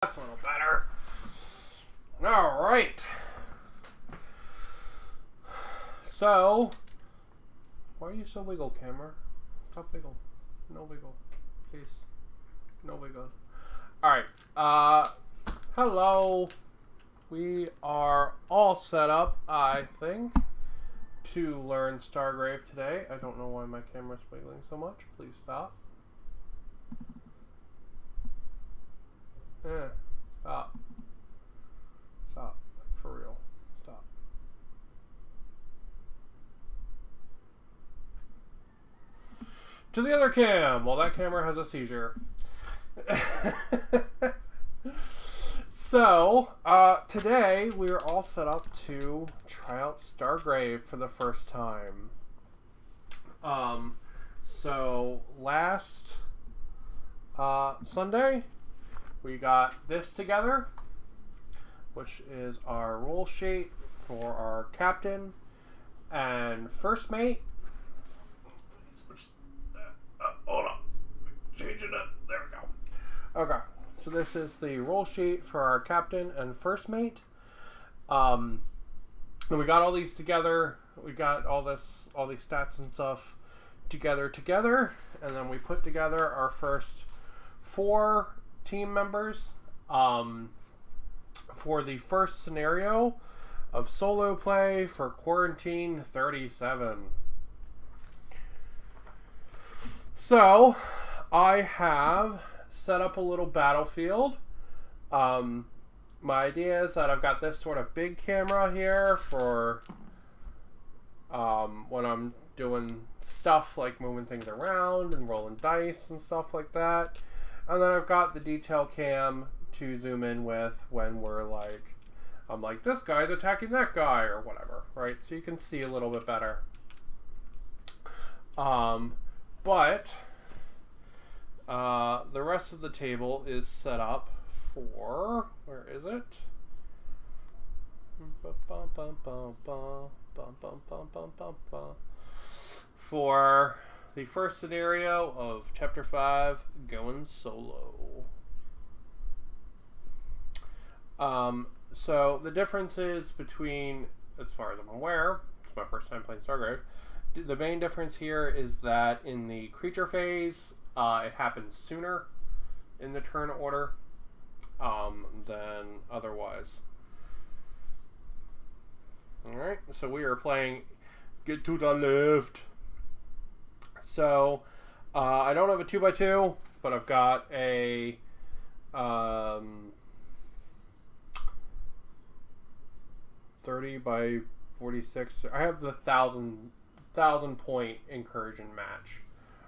That's a little better. All right. So, why are you so wiggle, camera? Stop wiggle. No wiggle. Please. No wiggle. All right. Hello. We are all set up, I think, to learn Stargrave today. I don't know why my camera's wiggling so much. Please stop. Stop. Stop. Like, for real. Stop. To the other cam. Well, that camera has a seizure. So, today we are all set up to try out Stargrave for the first time. So last Sunday, we got this together, which is our rule sheet for our captain and first mate. Hold on. Changing it. There we go. Okay. So this is the rule sheet for our captain and first mate. And we got all these together. We got all these stats and stuff together, and then we put together our first 4 team members for the first scenario of solo play for Quarantine 37. So I have set up a little battlefield. My idea is that I've got this sort of big camera here for when I'm doing stuff like moving things around and rolling dice and stuff like that. And then I've got the detail cam to zoom in with when we're like, I'm like, this guy's attacking that guy or whatever, right? So you can see a little bit better. But the rest of the table is set up for, where is it? For the first scenario of Chapter 5, going solo. So the differences between, as far as I'm aware, it's my first time playing Stargrave, the main difference here is that in the creature phase, it happens sooner in the turn order than otherwise. Alright, so we are playing Get to the Left. So, I don't have a 2x2, but I've got a 30 by 46. I have the 1,000 point incursion match,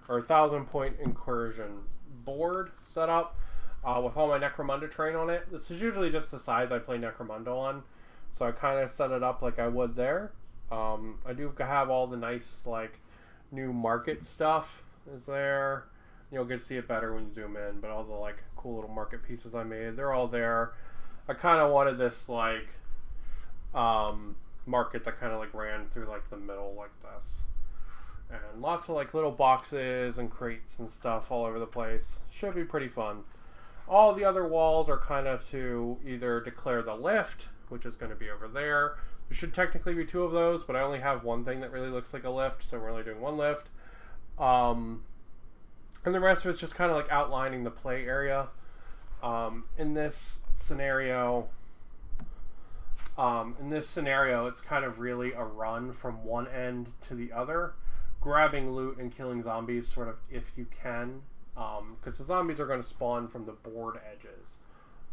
or 1,000 point incursion board set up with all my Necromunda terrain on it. This is usually just the size I play Necromunda on, so I kind of set it up like I would there. I do have all the nice like new market stuff is there. You'll get to see it better when you zoom in, but all the like cool little market pieces I made, they're all there. I kind of wanted this like market that kind of like ran through like the middle like this, and lots of like little boxes and crates and stuff all over the place. Should be pretty fun. All the other walls are kind of to either declare the lift, which is going to be over there. There should technically be 2 of those, but I only have one thing that really looks like a lift, so we're only doing 1 lift. And the rest of it's just kind of like outlining the play area. In this scenario, it's kind of really a run from one end to the other, grabbing loot and killing zombies sort of if you can, because the zombies are going to spawn from the board edges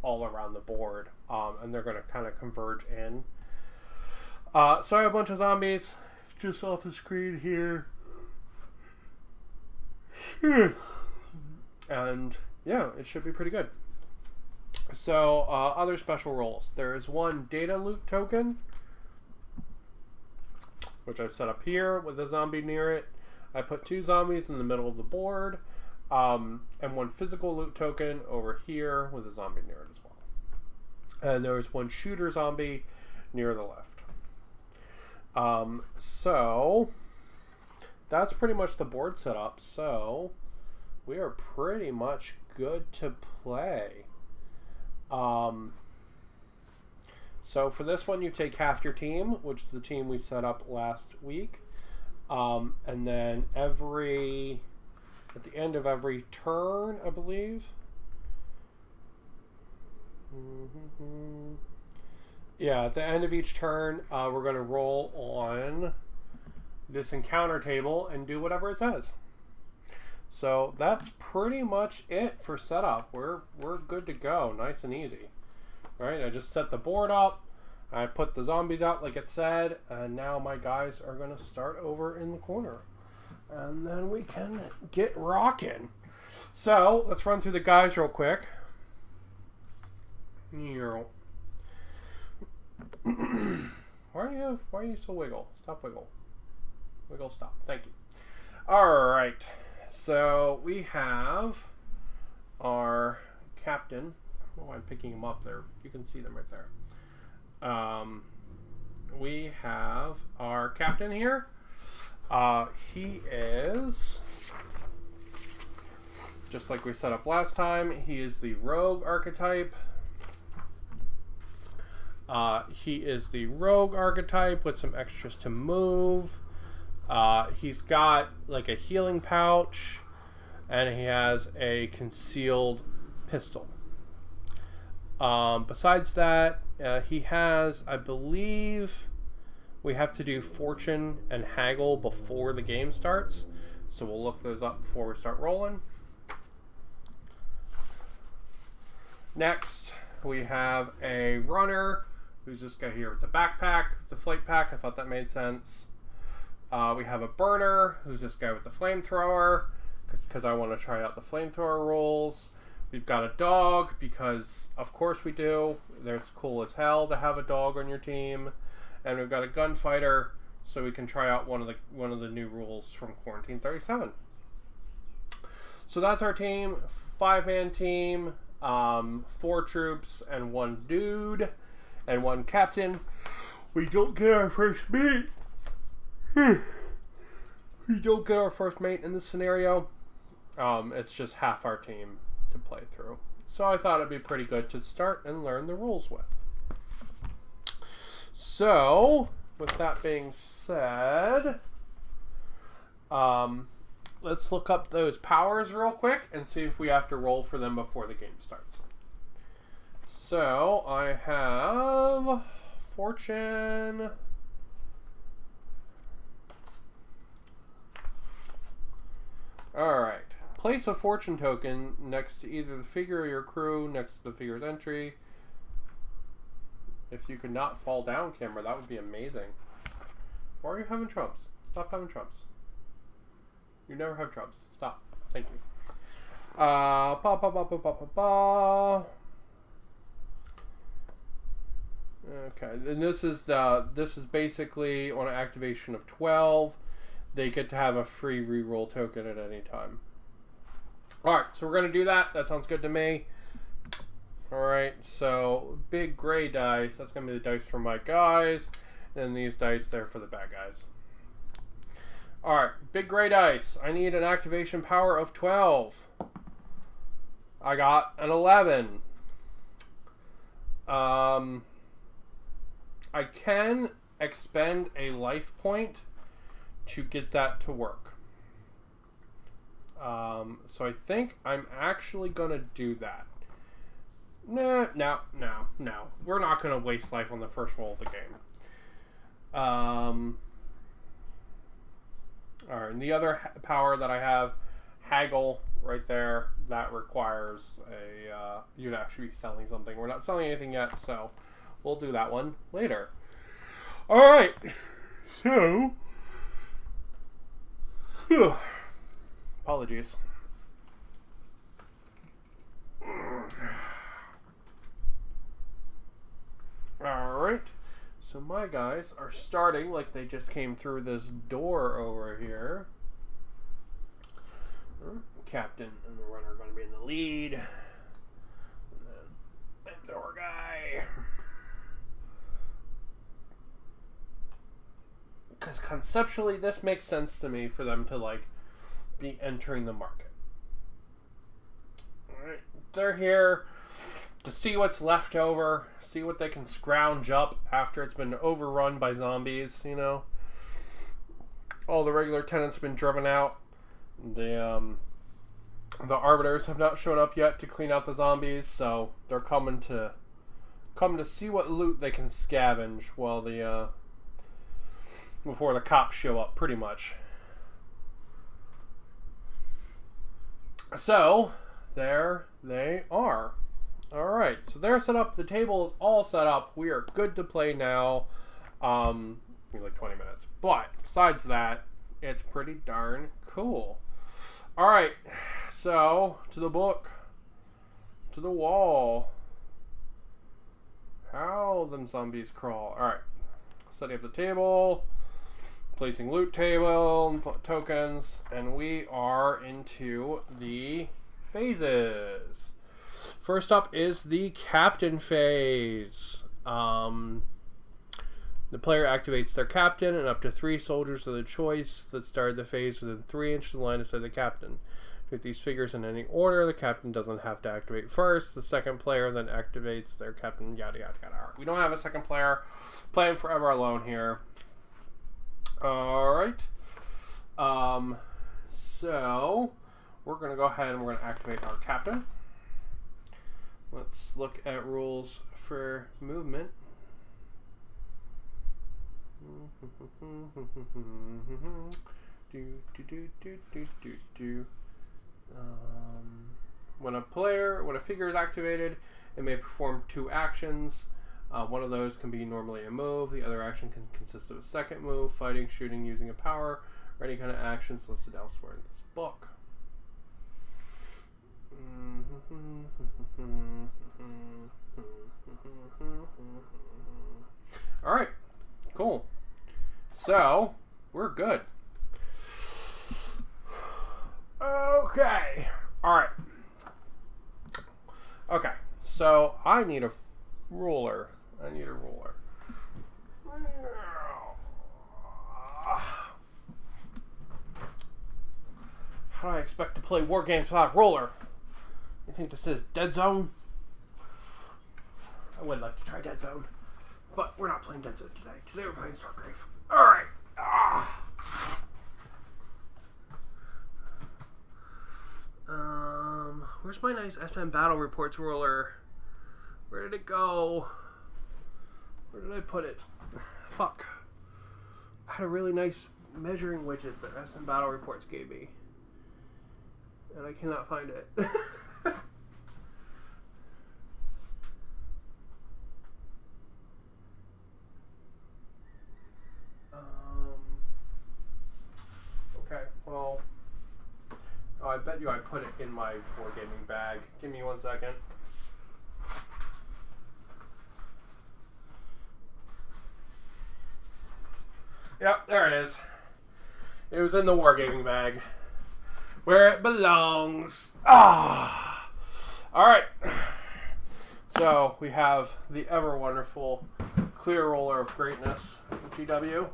all around the board, and they're going to kind of converge in. So I have a bunch of zombies just off the screen here. And yeah, it should be pretty good. So other special roles. There is 1 data loot token, which I've set up here with a zombie near it. I put 2 zombies in the middle of the board, and 1 physical loot token over here with a zombie near it as well. And there's 1 shooter zombie near the left. So that's pretty much the board setup. So we are pretty much good to play. So for this one, you take half your team, which is the team we set up last week. And then at the end of every turn, I believe. Yeah, at the end of each turn, we're going to roll on this encounter table and do whatever it says. So that's pretty much it for setup. We're good to go, nice and easy. All right, I just set the board up. I put the zombies out like it said, and now my guys are going to start over in the corner. And then we can get rocking. So let's run through the guys real quick. Why are you so wiggle? Stop wiggle. Wiggle stop. Thank you. Alright. So we have our captain. Oh, I'm picking him up there. You can see them right there. We have our captain here. He is, just like we set up last time, he is the rogue archetype. With some extras to move. He's got like a healing pouch, and he has a concealed pistol. Besides that, he has, I believe, we have to do fortune and haggle before the game starts. So we'll look those up before we start rolling. Next, we have a runner, who's this guy here with the backpack, the flight pack. I thought that made sense. We have a burner, who's this guy with the flamethrower, because I want to try out the flamethrower rules. We've got a dog, because of course we do. It's cool as hell to have a dog on your team. And we've got a gunfighter, so we can try out one of the new rules from Quarantine 37. So that's our team. 5-man team, 4 troops, and 1 dude, and 1 captain. We don't get our first mate. We don't get our first mate in this scenario. It's just half our team to play through. So I thought it'd be pretty good to start and learn the rules with. So, with that being said, let's look up those powers real quick and see if we have to roll for them before the game starts. So, I have fortune. Alright. Place a fortune token next to either the figure or your crew, next to the figure's entry. If you could not fall down, camera, that would be amazing. Why are you having trumps? Stop having trumps. You never have trumps. Stop. Thank you. Okay, and this is basically on an activation of 12. They get to have a free reroll token at any time. Alright, so we're going to do that. That sounds good to me. Alright, so big gray dice. That's going to be the dice for my guys. And these dice there for the bad guys. Alright, big gray dice. I need an activation power of 12. I got an 11. I can expend a life point to get that to work. So I think I'm actually going to do that. No. We're not going to waste life on the first roll of the game. Alright, and the other power that I have, haggle, right there, that requires you'd actually be selling something. We're not selling anything yet, so we'll do that one later. Alright, so... Apologies. Alright, so my guys are starting like they just came through this door over here. Captain and the runner are going to be in the lead. And then Flamethrower guy. Because conceptually, this makes sense to me for them to, like, be entering the market. Alright, they're here. to see what's left over, see what they can scrounge up after it's been overrun by zombies, you know. All the regular tenants have been driven out. The arbiters have not shown up yet to clean out the zombies, so they're coming to see what loot they can scavenge while before the cops show up, pretty much. So there they are. All right, so they're set up. The table is all set up. We are good to play now. Maybe like 20 minutes, but besides that, it's pretty darn cool. All right, so to the book, to the wall. How them zombies crawl. All right, setting up the table, placing loot table, tokens, and we are into the phases. First up is the captain phase. The player activates their captain and up to 3 soldiers of their choice that started the phase within 3 inches of the line of sight of the captain. With these figures in any order, the captain doesn't have to activate first. The second player then activates their captain, yada yada yada. Right. We don't have a second player playing forever alone here. Alright. So we're going to go ahead and we're going to activate our captain. Let's look at rules for movement. When a figure is activated, it may perform 2 actions. One of those can be normally a move. The other action can consist of a second move, fighting, shooting, using a power, or any kind of actions listed elsewhere in this book. Alright, cool. So, we're good. Okay. Alright. Okay, so I need a ruler. How do I expect to play war games without a ruler? You think this is Dead Zone? I would like to try Dead Zone, but we're not playing Dead Zone today. Today we're playing Stargrave. Alright. Where's my nice SM Battle Reports ruler? Where did it go? Where did I put it? Fuck. I had a really nice measuring widget that SM Battle Reports gave me, and I cannot find it. Okay, well, I bet you I put it in my wargaming bag. Give me 1 second. Yep, there it is. It was in the wargaming bag, where it belongs. Alright. So, we have the ever wonderful Clear Roller of Greatness, GW.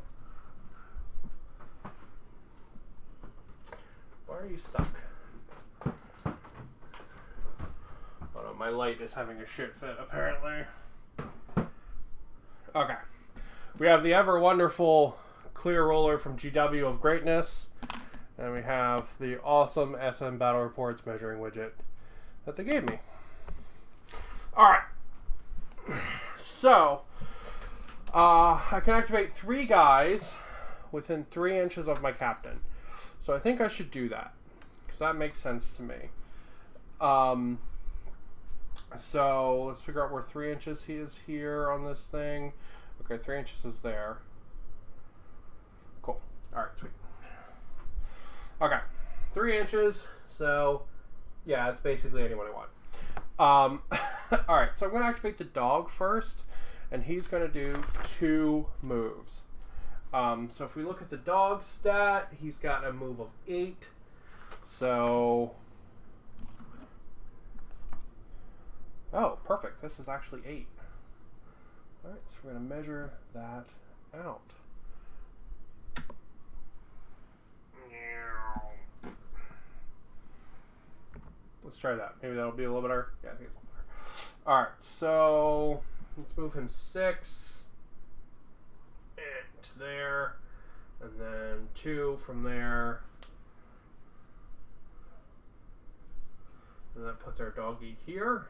Why are you stuck? Oh no, my light is having a shit fit, apparently. Okay. We have the ever wonderful Clear Roller from GW of Greatness. And we have the awesome SM Battle Reports measuring widget that they gave me. Alright. So, I can activate 3 guys within 3 inches of my captain. So I think I should do that, because that makes sense to me. So let's figure out where 3 inches he is here on this thing. Okay, 3 inches is there. Cool. Alright, sweet. Okay, 3 inches. So, yeah, it's basically anyone I want. Alright, so I'm going to activate the dog first, and he's going to do 2 moves. So if we look at the dog stat, he's got a move of 8. So, oh, perfect. This is actually 8. All right, so we're going to measure that out. Let's try that. Maybe that'll be a little better. Yeah, I think it's a little Alright, so let's move him 6 and to there, and then 2 from there, and that puts our doggy here,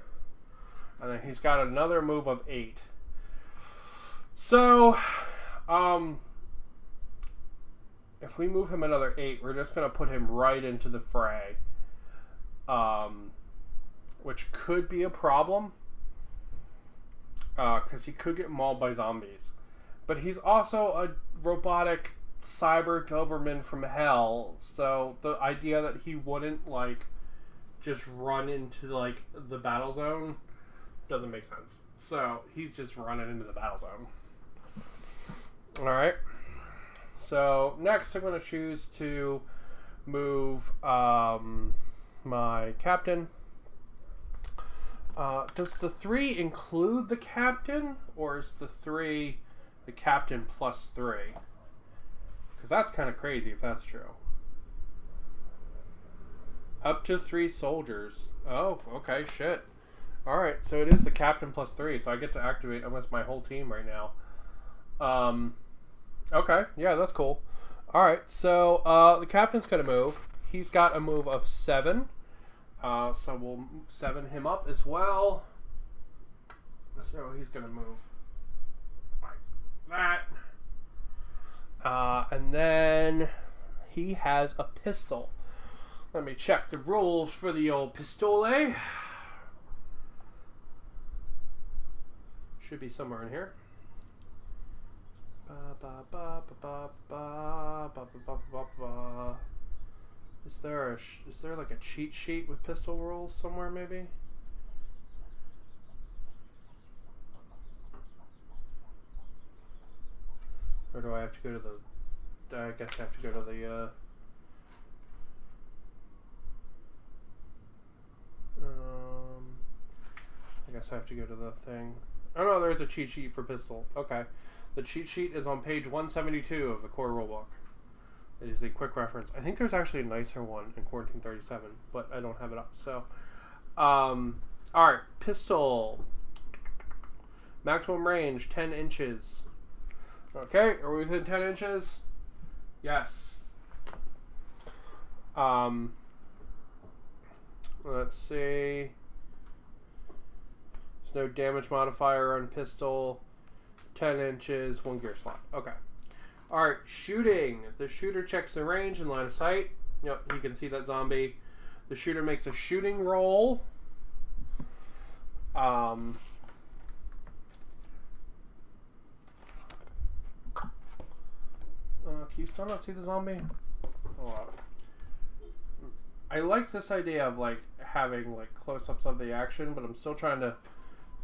and then he's got another move of 8. So, if we move him another 8, we're just going to put him right into the fray, which could be a problem. Because he could get mauled by zombies. But he's also a robotic cyber Doberman from hell. So the idea that he wouldn't, like, just run into, like, the battle zone doesn't make sense. So he's just running into the battle zone. Alright. So next I'm going to choose to move my captain. Does the 3 include the captain, or is the 3 the captain plus 3? Because that's kind of crazy if that's true. Up to 3 soldiers. Oh, okay, shit. Alright, so it is the captain plus 3, so I get to activate almost my whole team right now. Okay, yeah, that's cool. Alright, so the captain's going to move. He's got a move of 7. So we'll 7 him up as well. So he's going to move like that. And then he has a pistol. Let me check the rules for the old pistole. Should be somewhere in here. Is there like a cheat sheet with pistol rules somewhere maybe? Or do I have to go to the... I guess I have to go to the... I guess I have to go to the thing. Oh no, there's a cheat sheet for pistol. Okay. The cheat sheet is on page 172 of the core rulebook. It is a quick reference. I think there's actually a nicer one in Quarantine 37, but I don't have it up. So, alright, pistol. Maximum range, 10 inches. Okay, are we within 10 inches? Yes. Let's see. There's no damage modifier on pistol. 10 inches, 1 gear slot. Okay. Alright, shooting. The shooter checks the range and line of sight. Yep, you can see that zombie. The shooter makes a shooting roll. Can you still not see the zombie? Hold on. I like this idea of like having like close-ups of the action, but I'm still trying to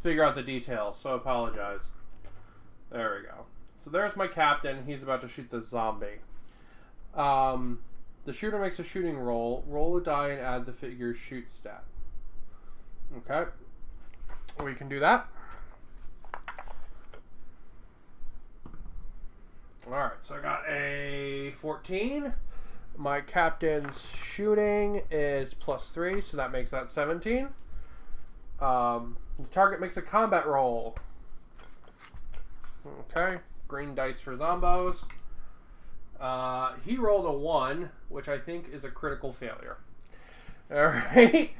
figure out the details, so I apologize. There we go. So there's my captain. He's about to shoot the zombie. The shooter makes a shooting roll. Roll a die and add the figure's shoot stat. Okay. We can do that. Alright, so I got a 14. My captain's shooting is +3, so that makes that 17. The target makes a combat roll. Okay. Green dice for zombos. He rolled a 1, which I think is a critical failure. Alright.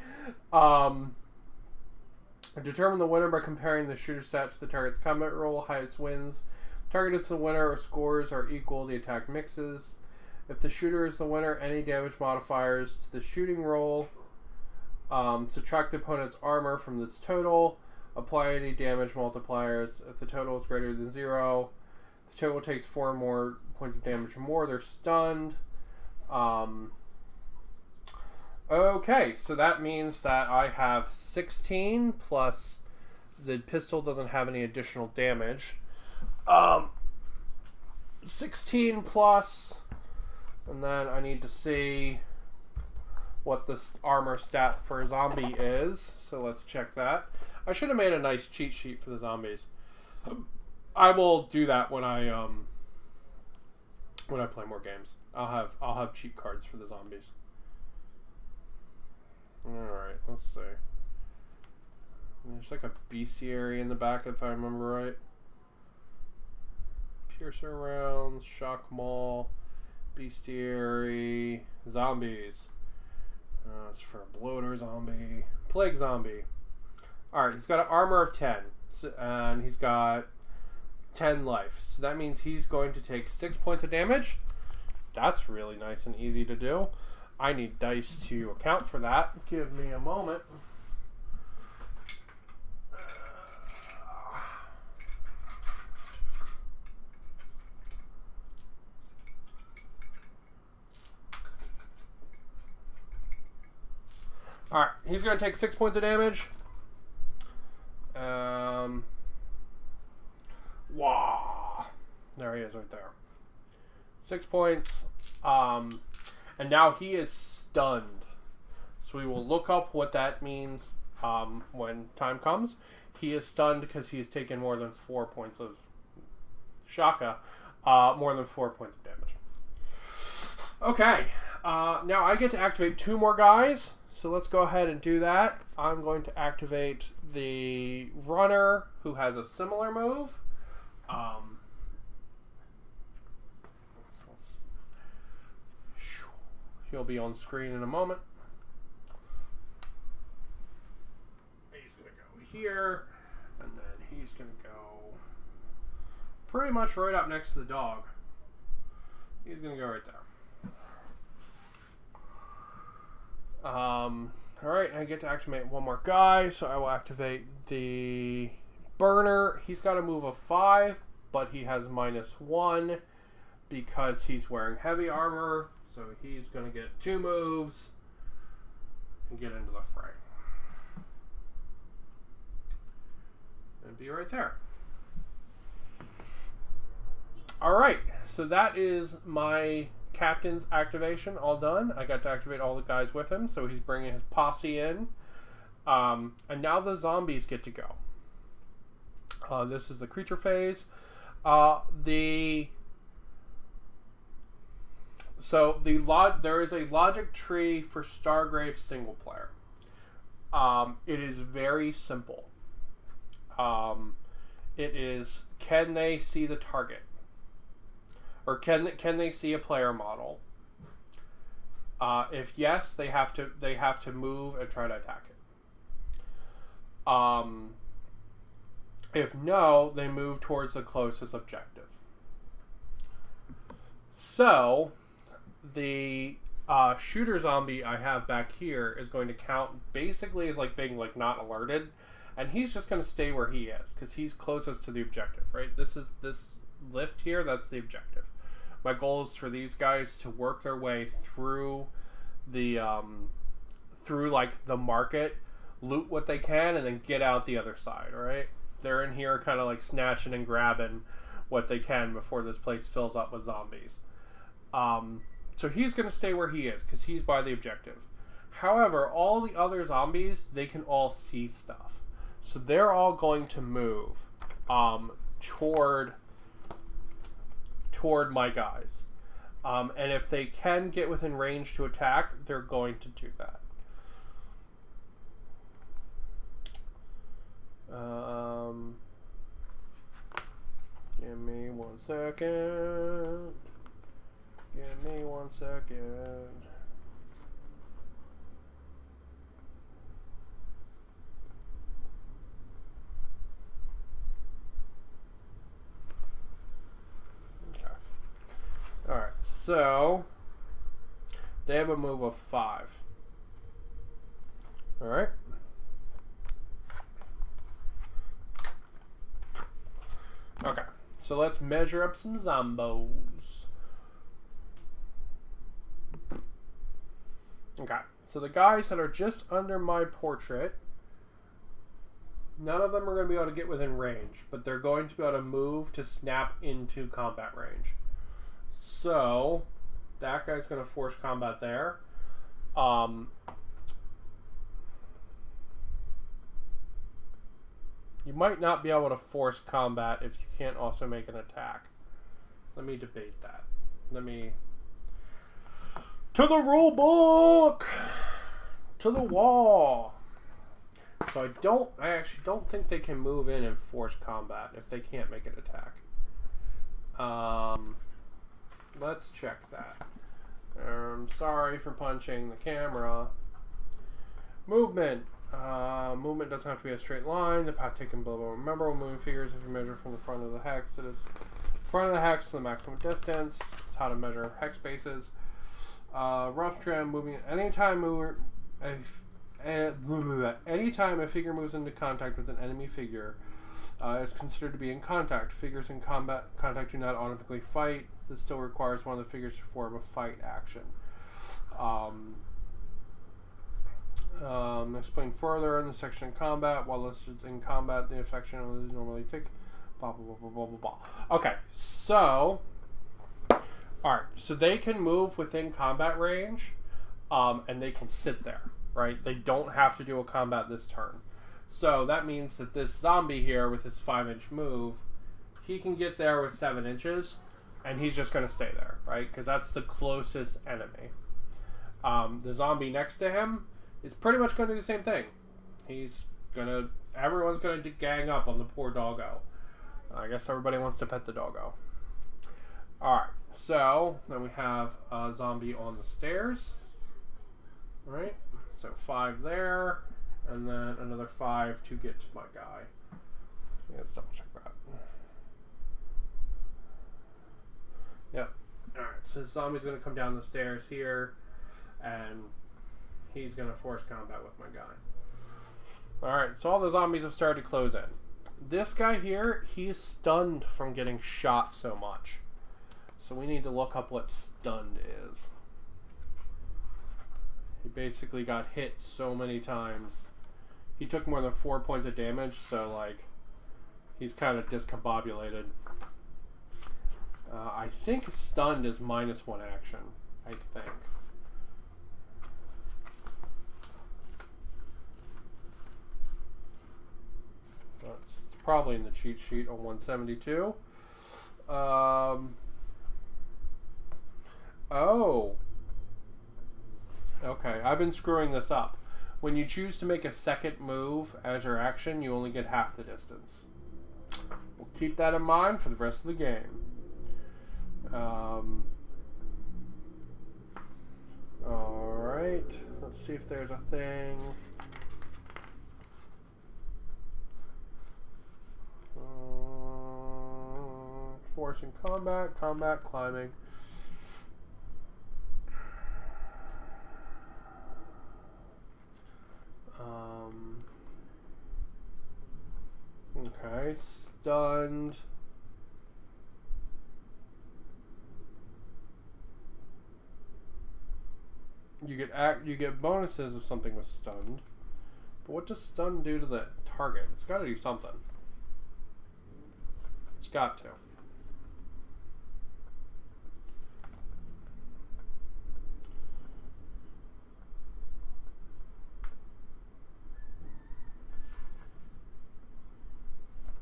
Determine the winner by comparing the shooter stat to the target's combat roll. Highest wins. Target is the winner or scores are equal. The attack mixes. If the shooter is the winner, any damage modifiers to the shooting roll. Subtract the opponent's armor from this total. Apply any damage multipliers. If the total is greater than 0, the total takes 4 more points of damage or more. They're stunned. Okay, so that means that I have 16 plus the pistol doesn't have any additional damage. 16 plus, and then I need to see what this armor stat for a zombie is. So let's check that. I should have made a nice cheat sheet for the zombies. I will do that when I play more games. I'll have cheat cards for the zombies. All right, let's see. There's like a bestiary in the back, if I remember right. Piercer rounds, shock maul, bestiary, zombies. It's for a bloater zombie, plague zombie. Alright, he's got an armor of 10, and he's got 10 life. So that means he's going to take 6 points of damage. That's really nice and easy to do. I need dice to account for that. Give me a moment. Alright, he's going to take 6 points of damage. Wow. There he is right there. 6 points. And now he is stunned. So we will look up what that means when time comes. He is stunned because he has taken more than 4 points of Shaka. More than 4 points of damage. Okay. Now I get to activate 2 more guys. So let's go ahead and do that. I'm going to activate the runner who has a similar move. He'll be on screen in a moment. He's going to go here, and then he's going to go pretty much right up next to the dog. He's going to go right there. Alright, I get to activate 1 more guy, so I will activate the burner. He's got a move of 5, but he has -1 because he's wearing heavy armor, so he's going to get 2 moves and get into the fray. And be right there. Alright, so that is my captain's activation all done. I got to activate all the guys with him, so he's bringing his posse in. And now the zombies get to go. This is the creature phase. There is a logic tree for Stargrave single player. It is very simple. It is, can they see the target? Or can they see a player model? If yes, they have to move and try to attack it. If no, they move towards the closest objective. So the shooter zombie I have back here is going to count basically as like being like not alerted, and he's just going to stay where he is because he's closest to the objective. Right? This lift here. That's the objective. My goal is for these guys to work their way through the like the market, loot what they can, and then get out the other side. All right, they're in here kind of like snatching and grabbing what they can before this place fills up with zombies. So he's going to stay where he is because he's by the objective. However, all the other zombies, they can all see stuff, so they're all going to move toward my guys. And if they can get within range to attack, they're going to do that. Give me 1 second. Give me 1 second. Alright, so they have a move of 5. Alright. Okay, so let's measure up some zombos. Okay, so the guys that are just under my portrait, none of them are going to be able to get within range, but they're going to be able to move to snap into combat range. So that guy's going to force combat there. You might not be able to force combat if you can't also make an attack. Let me debate that. To the rule book! To the wall! So I actually don't think they can move in and force combat if they can't make an attack. Let's check that. Sorry for punching the camera. Movement. Movement doesn't have to be a straight line. The path taken below. Remember, when moving figures, if you measure from the front of the hex, it is front of the hex to the maximum distance. It's how to measure hex spaces. Rough trim, moving at any time. Anytime a figure moves into contact with an enemy figure, is considered to be in contact. Figures in contact do not automatically fight. This still requires one of the figures to perform a fight action. Explain further in the section of combat. While this is in combat, the affection is normally take. Blah, blah, blah, blah, blah, blah. Okay, so... Alright, so they can move within combat range, and they can sit there, right? They don't have to do a combat this turn. So that means that this zombie here, with his 5-inch move, he can get there with 7 inches, and he's just going to stay there, right? Because that's the closest enemy. The zombie next to him is pretty much going to do the same thing. Everyone's going to gang up on the poor doggo. I guess everybody wants to pet the doggo. Alright, so then we have a zombie on the stairs. Right? So 5 there, and then another 5 to get to my guy. Let's double check that. Yep. Alright, so the zombie's going to come down the stairs here, and he's going to force combat with my guy. Alright, so all the zombies have started to close in. This guy here, he's stunned from getting shot so much. So we need to look up what stunned is. He basically got hit so many times. He took more than 4 points of damage, so like he's kind of discombobulated. I think stunned is -1 action. I think. It's probably in the cheat sheet on 172. Oh. Okay, I've been screwing this up. When you choose to make a second move as your action, you only get half the distance. We'll keep that in mind for the rest of the game. Alright, let's see if there's a thing. Forcing combat, climbing. Okay, stunned. You get bonuses if something was stunned. But what does stun do to the target? It's got to do something. It's got to.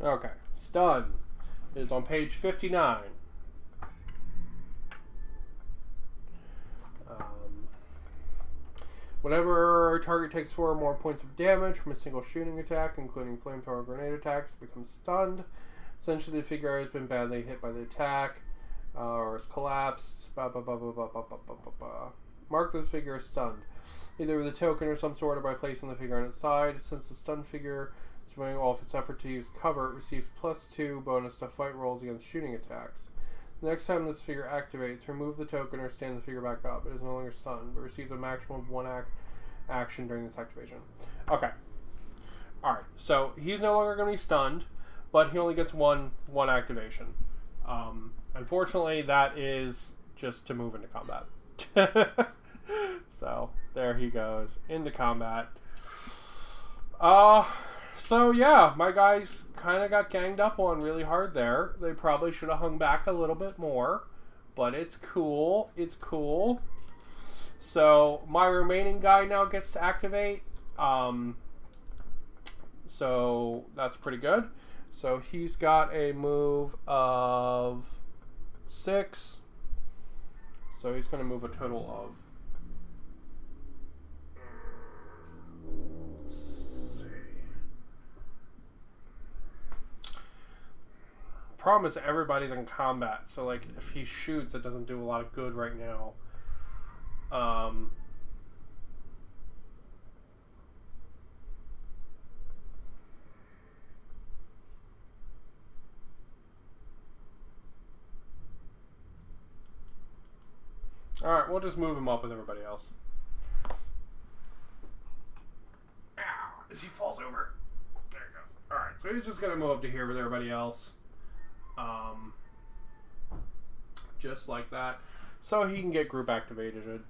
Okay, stun is on page 59. Whenever a target takes 4 or more points of damage from a single shooting attack, including flamethrower grenade attacks, becomes stunned. Essentially, the figure has been badly hit by the attack, or has collapsed. Mark this figure as stunned, either with a token or some sort, or by placing the figure on its side. Since the stunned figure is doing off its effort to use cover, it receives +2 bonus to fight rolls against shooting attacks. The next time this figure activates, remove the token or stand the figure back up. It is no longer stunned, but receives a maximum of 1 action during this activation. Okay. Alright, so he's no longer going to be stunned, but he only gets one activation. Unfortunately, that is just to move into combat. So, there he goes, into combat. So yeah, my guys kind of got ganged up on really hard there. They probably should have hung back a little bit more, but it's cool. It's cool. So my remaining guy now gets to activate. So that's pretty good. So he's got a move of 6. So he's going to move a total of... Let's see. problem is everybody's in combat, so like if he shoots, it doesn't do a lot of good right now. Alright, we'll just move him up with everybody else. Ow! As he falls over. There you go. Alright, so he's just going to move up to here with everybody else. Just like that. So he can get group activated.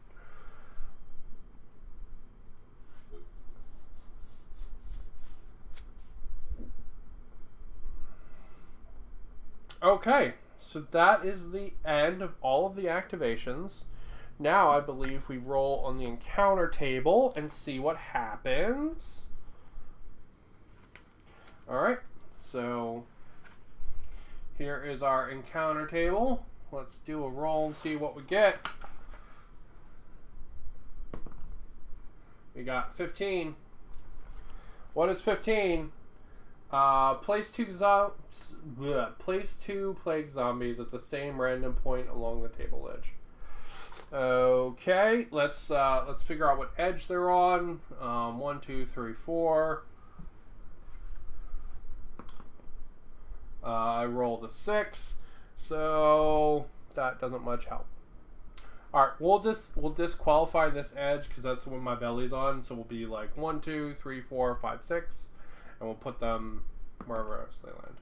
Okay, so that is the end of all of the activations. Now I believe we roll on the encounter table and see what happens. Alright, so here is our encounter table. Let's do a roll and see what we get. We got 15. What is 15? Place two plague zombies at the same random point along the table edge. Okay, let's figure out what edge they're on. 1, 2, 3, 4. I rolled a 6, so that doesn't much help. All right, we'll disqualify this edge because that's when my belly's on. So we'll be like 1, 2, 3, 4, 5, 6, and we'll put them wherever else they land.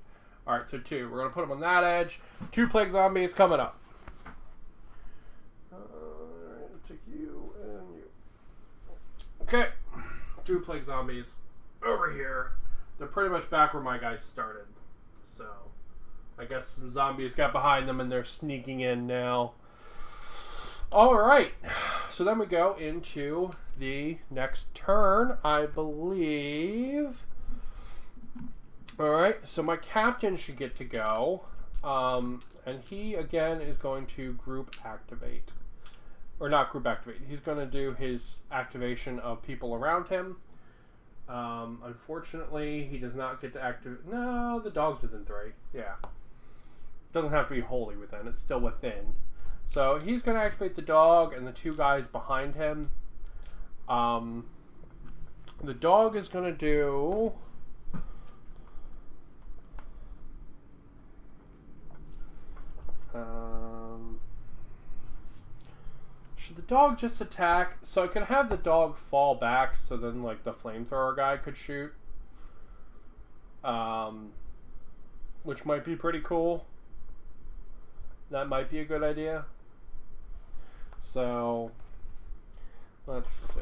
All right, so 2. We're gonna put them on that edge. 2 plague zombies coming up. Take you and you. Okay, 2 plague zombies over here. They're pretty much back where my guys started. So I guess some zombies got behind them and they're sneaking in now. Alright, so then we go into the next turn, I believe. Alright, so my captain should get to go. And he, again, is going to group activate. Or not group activate. He's going to do his activation of people around him. Unfortunately, he does not get to activate. No, the dog's within 3. Yeah. Doesn't have to be wholly within. It's still within. So he's going to activate the dog and the 2 guys behind him. The dog is going to do... should the dog just attack? So I could have the dog fall back so then like the flamethrower guy could shoot. Which might be pretty cool. That might be a good idea. So let's see.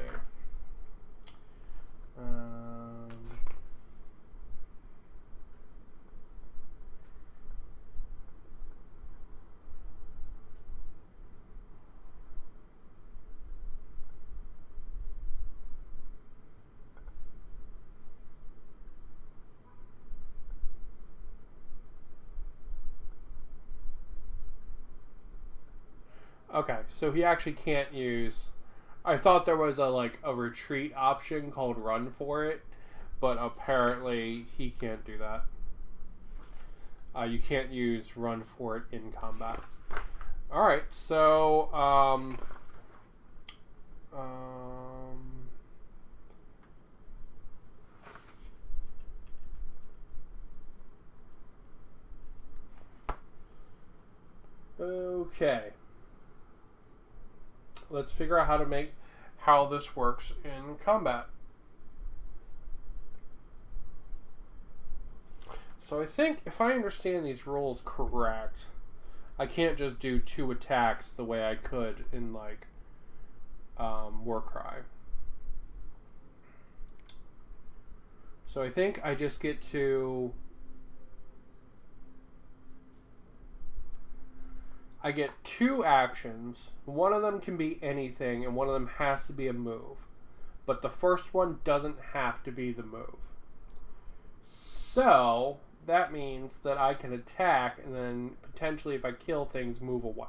Okay, so he actually can't use... I thought there was a retreat option called run for it, but apparently he can't do that. You can't use run for it in combat. Alright, so... okay. Let's figure out how this works in combat. So I think if I understand these rules correct, I can't just do 2 attacks the way I could in Warcry. So I think I just get to... I get 2 actions. One of them can be anything, and one of them has to be a move. But the first one doesn't have to be the move. So, that means that I can attack, and then potentially if I kill things, move away.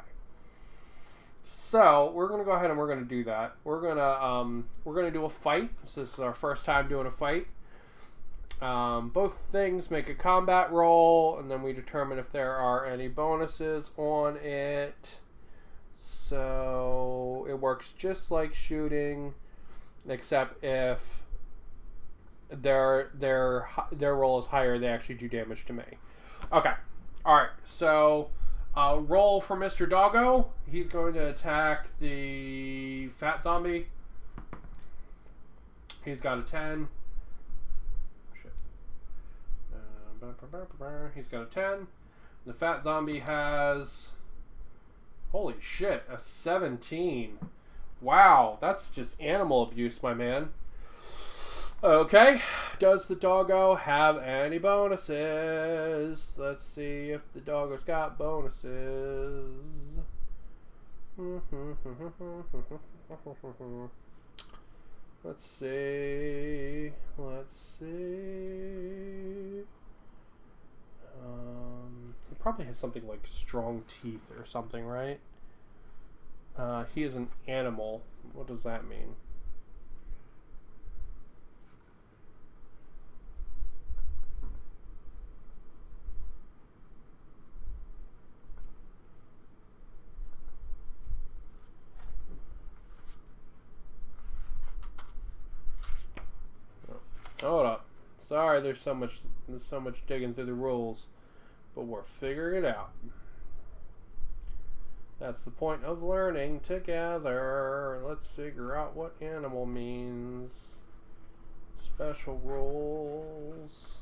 So, we're going to go ahead and we're going to do that. We're going to do a fight. This is our first time doing a fight. Both things make a combat roll, and then we determine if there are any bonuses on it. So it works just like shooting, except if their roll is higher, they actually do damage to me. Okay, all right. So roll for Mr. Doggo. He's going to attack the fat zombie. He's got a 10. Shit. He's got a 10. The fat zombie has, holy shit, a 17. Wow, that's just animal abuse, my man. Okay, does the doggo have any bonuses? Let's see if the doggo's got bonuses. Let's see. He probably has something like strong teeth or something, right? He is an animal. What does that mean? Hold up. Sorry, there's so much digging through the rules, but we're figuring it out. That's the point of learning together. Let's figure out what animal means. Special rules.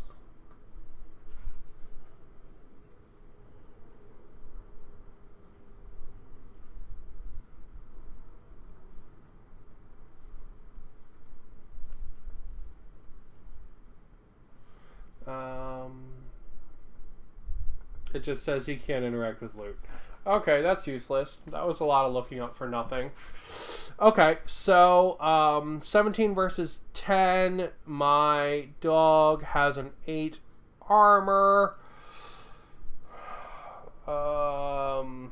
It just says he can't interact with loot. Okay, that's useless. That was a lot of looking up for nothing. Okay, so 17 versus 10. My dog has an 8 armor. And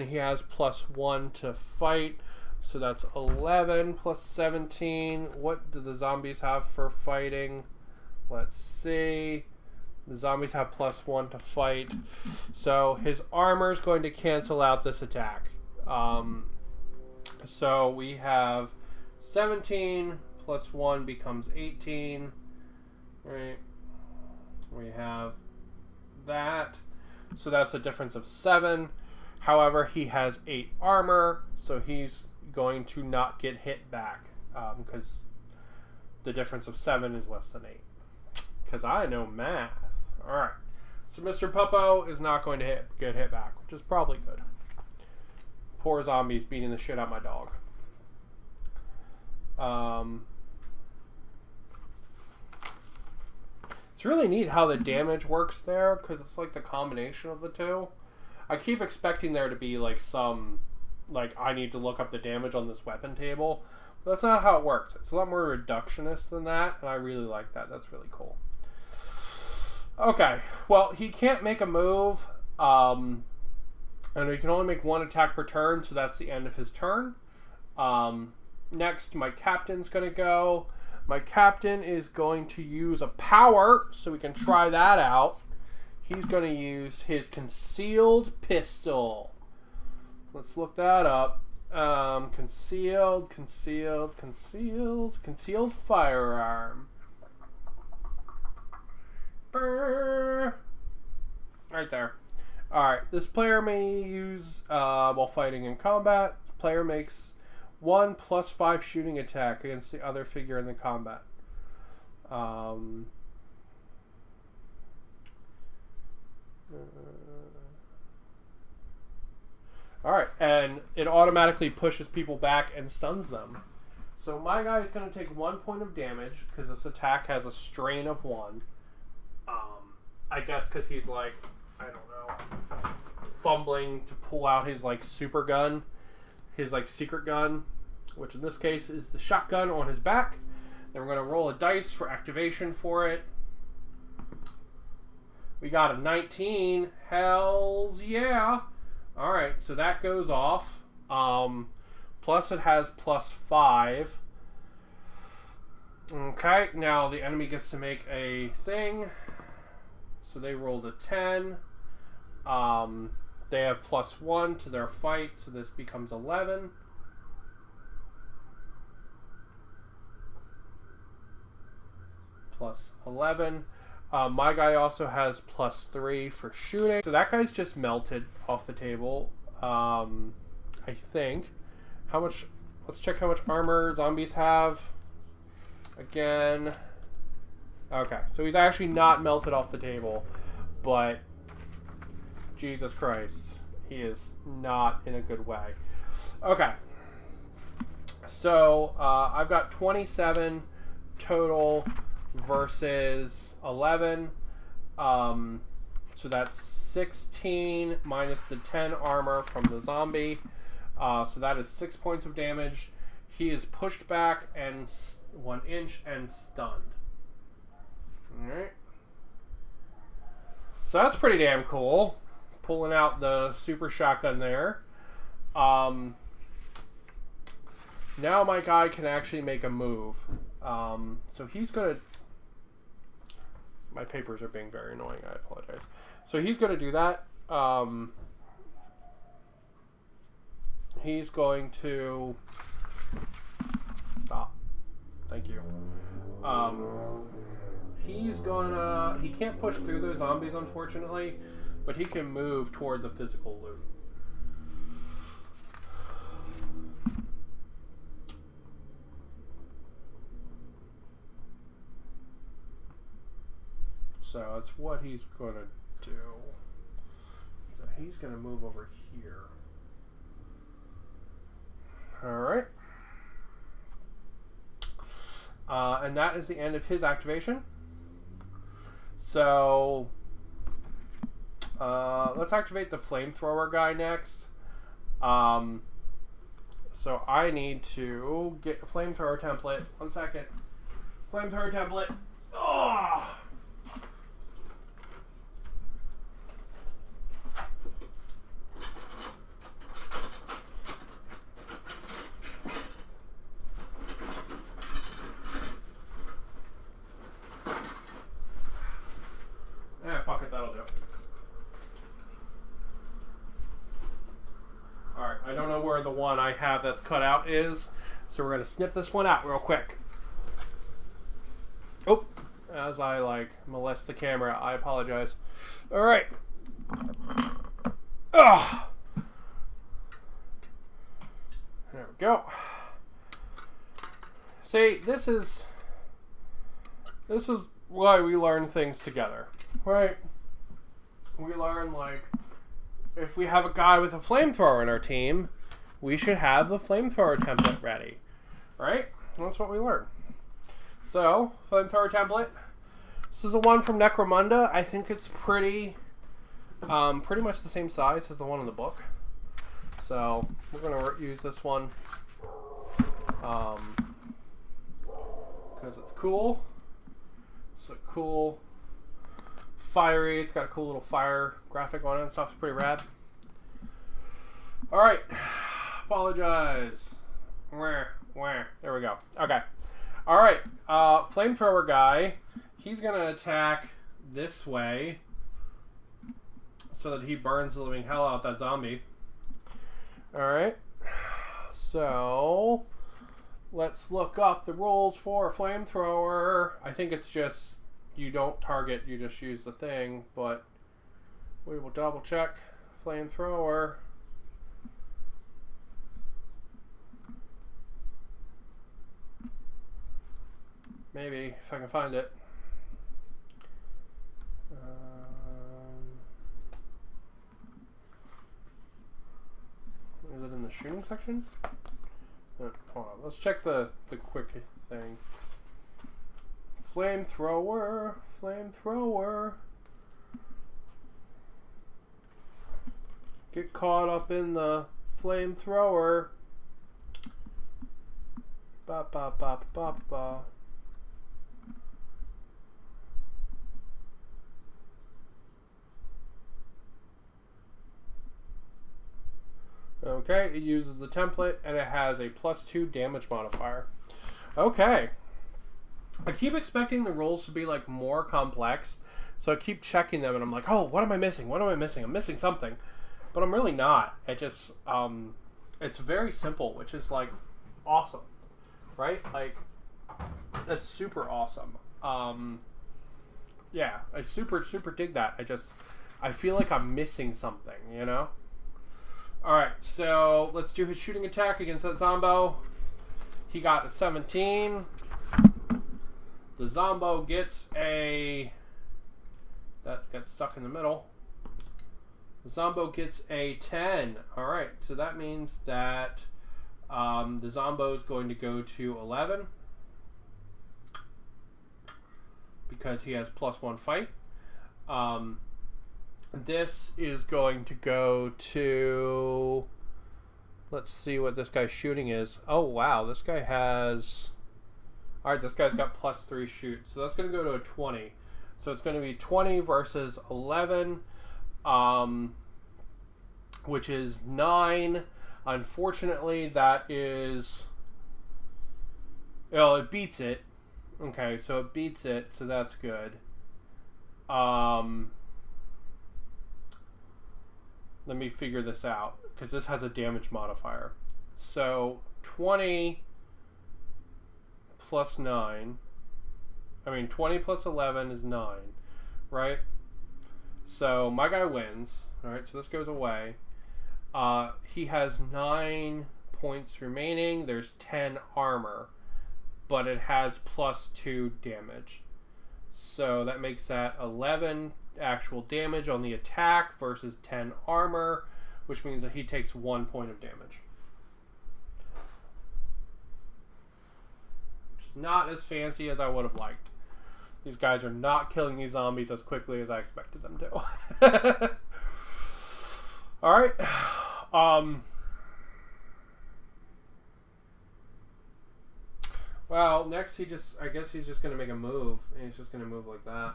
he has +1 to fight. So that's 11 plus 17. What do the zombies have for fighting? Let's see. The zombies have +1 to fight. So his armor is going to cancel out this attack. So we have 17 plus 1 becomes 18. Right. We have that. So that's a difference of 7. However, he has 8 armor. So he's going to not get hit back. Because the difference of 7 is less than 8. Because I know math. Alright. So Mr. Puppo is not going to get hit back, which is probably good. Poor zombies beating the shit out of my dog. It's really neat how the damage works there, because it's like the combination of the two. I keep expecting there to be like some, like I need to look up the damage on this weapon table. But that's not how it works. It's a lot more reductionist than that, and I really like that. That's really cool. Okay, well, he can't make a move, and he can only make 1 attack per turn, so that's the end of his turn. Next, my captain's going to go. My captain is going to use a power, so we can try that out. He's going to use his concealed pistol. Let's look that up. Concealed firearm. Right there. Alright, this player may use while fighting in combat. The player makes 1 + 5 shooting attack against the other figure in the combat. Alright, and it automatically pushes people back and stuns them. So my guy is going to take 1 point of damage because this attack has a strain of 1. I guess because he's like, I don't know, fumbling to pull out his like super gun, his like secret gun, which in this case is the shotgun on his back. Then we're going to roll a dice for activation for it. We got a 19. Hells yeah. Alright, so that goes off. Plus it has +5. Okay, now the enemy gets to make a thing. So they rolled a 10. They have +1 to their fight, so this becomes 11. +11. My guy also has +3 for shooting. So that guy's just melted off the table. I think. How much? Let's check how much armor zombies have. Again. Okay, so he's actually not melted off the table, but Jesus Christ, he is not in a good way. Okay, so I've got 27 total versus 11. So that's 16 minus the 10 armor from the zombie. So that is 6 points of damage. He is pushed back and 1 inch and stunned. Alright. So that's pretty damn cool. Pulling out the super shotgun there. Now my guy can actually make a move. So he's going to... My papers are being very annoying. I apologize. So he's going to do that. He's going to... Stop. Thank you. He's gonna... He can't push through those zombies, unfortunately, but he can move toward the physical loot. So that's what he's gonna do. So he's gonna move over here. Alright. And that is the end of his activation. So let's activate the Flamethrower guy next. So I need to get a Flamethrower Template. 1 second. Flamethrower Template. Oh! Fuck it, that'll do. Alright, I don't know where the one I have that's cut out is, so we're going to snip this one out real quick. Oh, as I molest the camera, I apologize. Alright. Ugh. There we go. See, this is why we learn things together. Right? We learn, if we have a guy with a flamethrower in our team, we should have the Flamethrower Template ready. Right? That's what we learn. So, Flamethrower Template. This is the one from Necromunda. I think it's pretty much the same size as the one in the book. So, we're going to use this one. Because it's cool. It's a cool... fiery. It's got a cool little fire graphic on it and stuff. It's pretty rad. Alright. Apologize. Where? There we go. Okay. Alright. Flamethrower guy. He's going to attack this way so that he burns the living hell out that zombie. Alright. So, let's look up the rules for a flamethrower. I think it's just... you don't target, you just use the thing, but we will double check. Flamethrower. Maybe, if I can find it. Is it in the shooting section? Hold on, let's check the quick thing. Flamethrower. Get caught up in the flamethrower. Ba ba ba ba ba. Okay, it uses the template and it has a +2 damage modifier. Okay. I keep expecting the rules to be like more complex, so I keep checking them, and I'm like, oh, what am I missing? What am I missing? I'm missing something, but I'm really not. It just it's very simple, which is like awesome, right? Like that's super awesome. Yeah, I super dig that. I feel like I'm missing something, you know? Alright, so let's do his shooting attack against that Zombo. He got a 17. The Zombo gets a... That got stuck in the middle. The Zombo gets a 10. Alright, so that means that the Zombo is going to go to 11. Because he has +1 fight. This is going to go to... Let's see what this guy's shooting is. Oh, wow. This guy has... Alright, this guy's got +3 shoot. So that's going to go to a 20. So it's going to be 20 versus 11, which is 9. Unfortunately, that is... Well, it beats it. Okay, so it beats it, so that's good. Let me figure this out, because this has a damage modifier. So 20 plus 9. 20 plus 11 is 9, right? So my guy wins. Alright, so this goes away. He has 9 points remaining. There's 10 armor. But it has +2 damage. So that makes that 11 actual damage on the attack versus 10 armor, which means that he takes 1 point of damage. Which is not as fancy as I would have liked. These guys are not killing these zombies as quickly as I expected them to. Alright. Well, next I guess he's just going to make a move, and he's just going to move like that.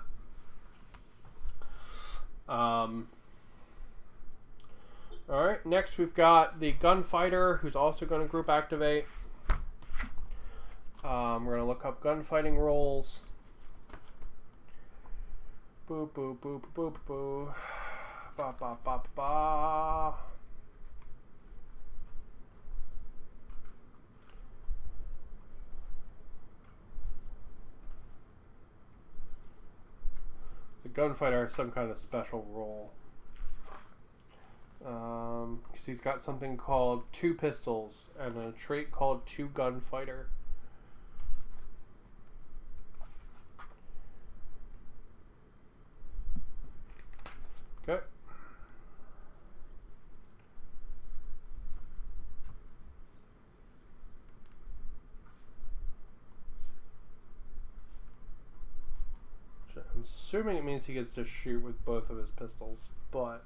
Alright, next we've got the Gunfighter, who's also going to group activate. We're going to look up gunfighting rolls. Boop, boop, boop, boop, boop. Ba, ba, ba, ba. The Gunfighter has some kind of special role. Because he's got something called 2 pistols and a trait called 2 Gunfighter. Okay. I'm assuming it means he gets to shoot with both of his pistols, but...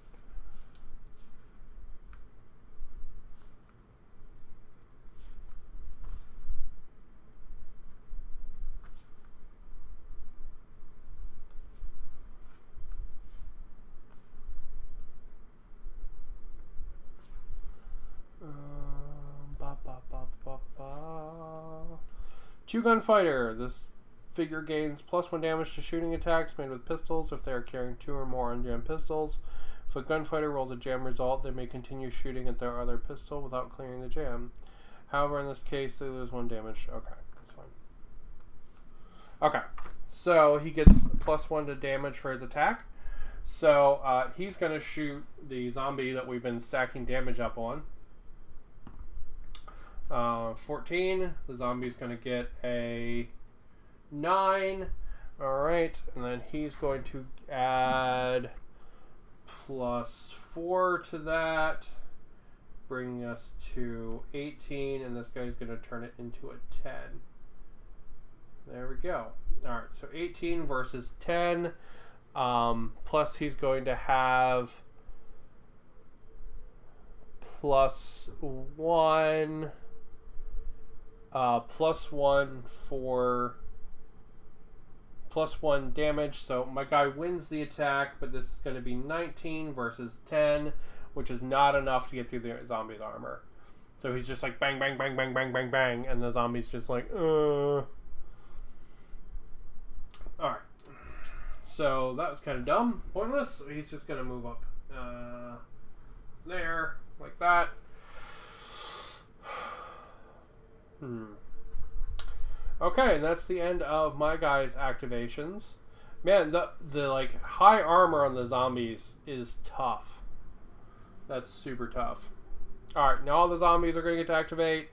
Two Gunfighter. This figure gains +1 damage to shooting attacks made with pistols if they are carrying 2 or more unjammed pistols. If a Gunfighter rolls a jam result, they may continue shooting at their other pistol without clearing the jam. However, in this case, they lose 1 damage. Okay, that's fine. Okay, so he gets +1 to damage for his attack. So he's going to shoot the zombie that we've been stacking damage up on. 14. The zombie's going to get a 9. Alright, and then he's going to add +4 to that, bringing us to 18, and this guy's going to turn it into a 10. There we go. Alright, so 18 versus 10, plus he's going to have +1, +1 for +1 damage. So my guy wins the attack, but this is going to be 19 versus 10, which is not enough to get through the zombie's armor. So he's just like bang, bang, bang, bang, bang, bang, bang, and the zombie's just like, Alright. So that was kind of dumb. Pointless. So he's just going to move up there. Like that. Okay, and that's the end of my guys' activations. Man, the like high armor on the zombies is tough. That's super tough. Alright, now all the zombies are going to get to activate.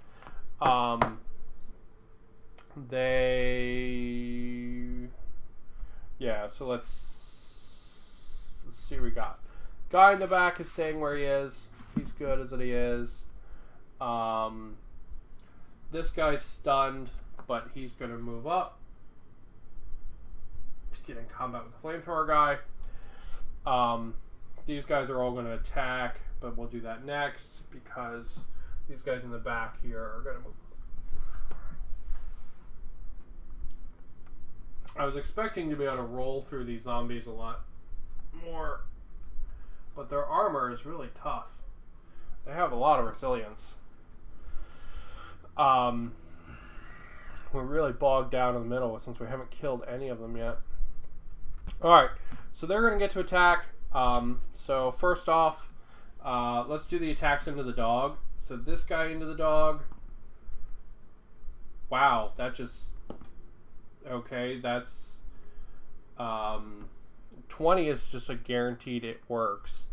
Yeah, so let's see what we got. Guy in the back is staying where he is. He's good as he is. This guy's stunned, but he's going to move up to get in combat with the flamethrower guy. These guys are all going to attack, but we'll do that next because these guys in the back here are going to move. I was expecting to be able to roll through these zombies a lot more, but their armor is really tough. They have a lot of resilience. We're really bogged down in the middle since we haven't killed any of them yet. Alright, so they're going to get to attack. So first off, let's do the attacks into the dog. So this guy into the dog. Wow, that just... Okay, that's... 20 is just a guaranteed it works.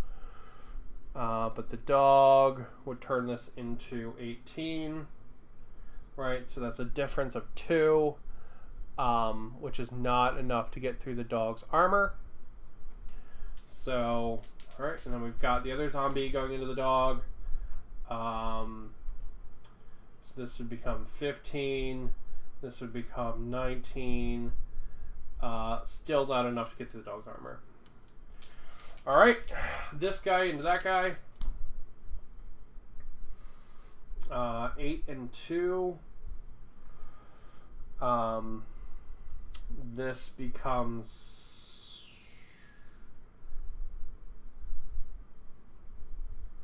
But the dog would turn this into 18. Right, so that's a difference of 2. Which is not enough to get through the dog's armor. So, alright, and then we've got the other zombie going into the dog. So this would become 15. This would become 19. Still not enough to get to the dog's armor. Alright, this guy into that guy. 8 and 2. This becomes...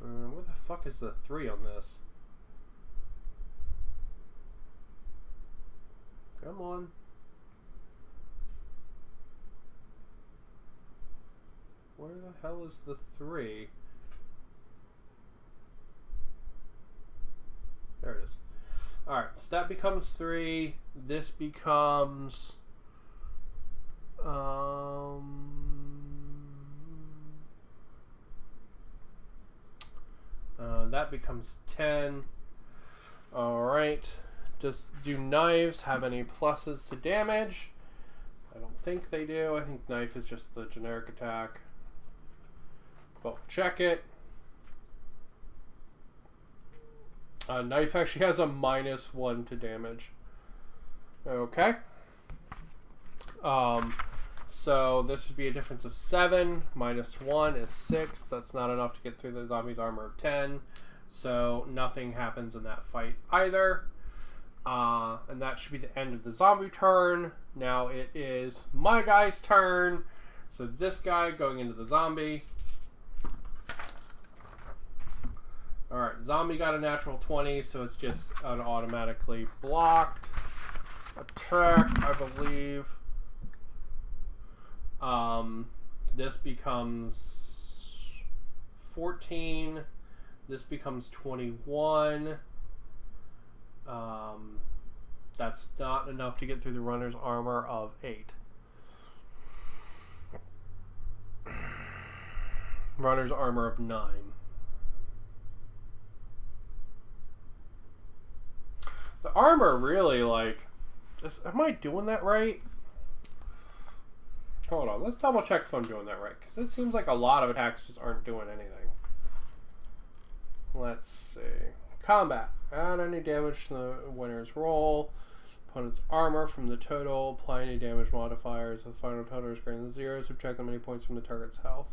what the fuck is the 3 on this? Come on. Where the hell is the 3? There it is. Alright, so that becomes 3. This becomes... that becomes 10. Alright. Does do knives have any pluses to damage? I don't think they do. I think knife is just the generic attack. But we'll check it. Knife actually has a -1 to damage. Okay. So this would be a difference of 7. -1 is 6. That's not enough to get through the zombie's armor of 10. So nothing happens in that fight either. And that should be the end of the zombie turn. Now it is my guy's turn. So this guy going into the zombie. Alright, zombie got a natural 20, so it's just an automatically blocked attack, I believe. This becomes 14. This becomes 21. That's not enough to get through the runner's armor of 8. Runner's armor of 9. The armor really, like... am I doing that right? Hold on, let's double check if I'm doing that right, because it seems like a lot of attacks just aren't doing anything. Let's see. Combat. Add any damage to the winner's roll. Opponent's armor from the total. Apply any damage modifiers. The final total is greater than 0. Subtract the many points from the target's health.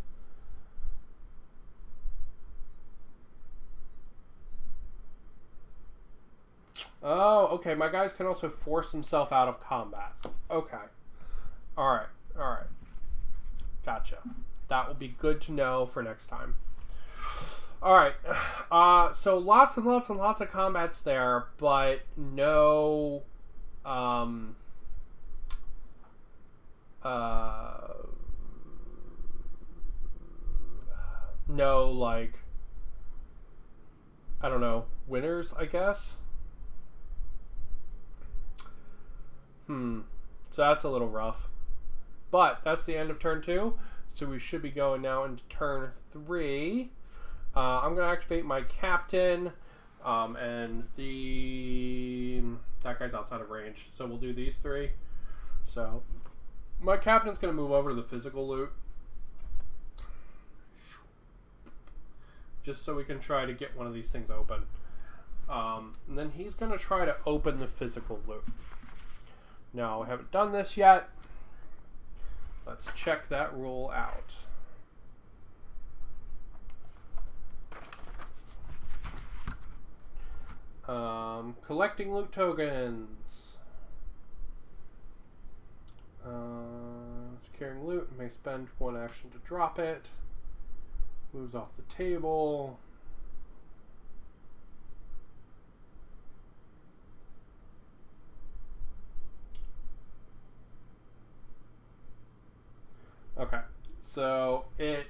Oh, okay. My guys can also force himself out of combat. Okay. Alright. Alright. Gotcha. That will be good to know for next time. Alright. So lots and lots and lots of combats there, but no... no, like, I don't know, winners, I guess. So that's a little rough. But that's the end of turn 2. So we should be going now into turn 3. I'm going to activate my captain. And that guy's outside of range. So we'll do these 3. So my captain's going to move over to the physical loot. Just so we can try to get one of these things open. And then he's going to try to open the physical loot. Now, I haven't done this yet. Let's check that rule out. Collecting loot tokens. It's carrying loot. It may spend 1 action to drop it. Moves off the table. Okay, so it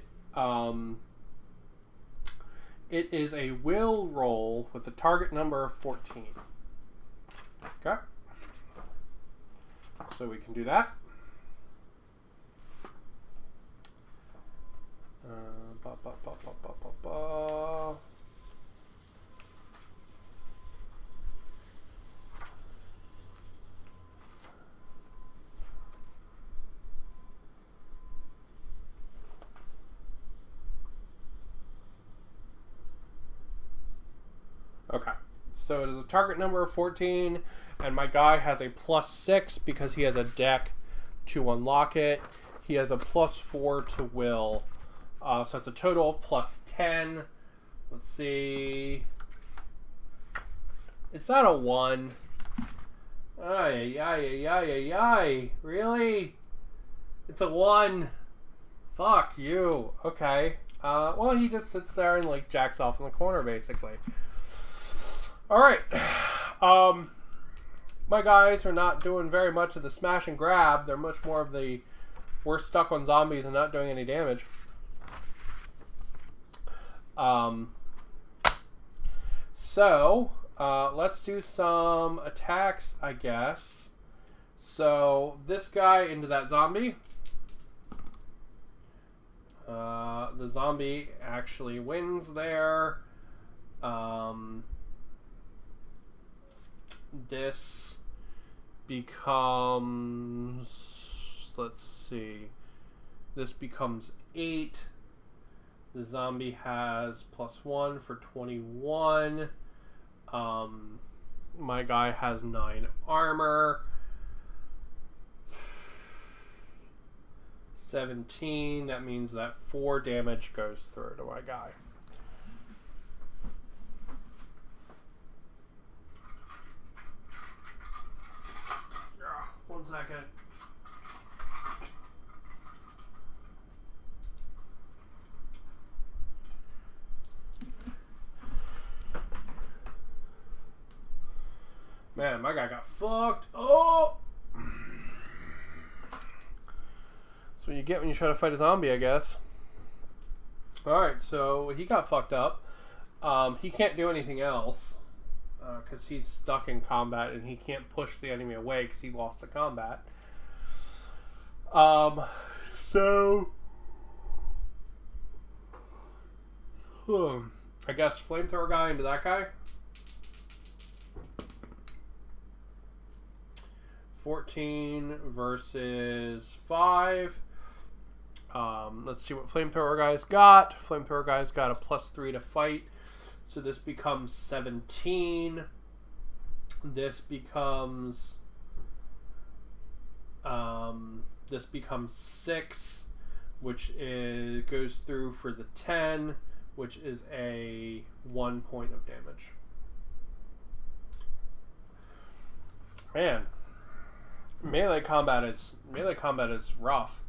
is a will roll with a target number of 14. Okay, so we can do that. Okay, so it is a target number of 14, and my guy has a +6 because he has a deck to unlock it. He has a +4 to will. So it's a total of +10. Let's see. Is that a 1? Ay. Really? It's a 1. Fuck you. Okay. Well, he just sits there and, like, jacks off in the corner, basically. Alright. My guys are not doing very much of the smash and grab. They're much more of the we're stuck on zombies and not doing any damage. So let's do some attacks, I guess. So this guy into that zombie. The zombie actually wins there. This becomes, let's see, this becomes 8. The zombie has +1 for 21. My guy has 9 armor. 17. That means that 4 damage goes through to my guy. One second. Man, my guy got fucked. Oh! That's what you get when you try to fight a zombie, I guess. Alright, so he got fucked up. He can't do anything else because he's stuck in combat and he can't push the enemy away because he lost the combat. So I guess Flamethrower guy into that guy. 14 versus 5. Let's see what Flamethrower guy's got. Flamethrower guy's got a +3 to fight. So this becomes 17. This becomes 6, which goes through for the 10, which is a 1 point of damage. Man, melee combat is rough.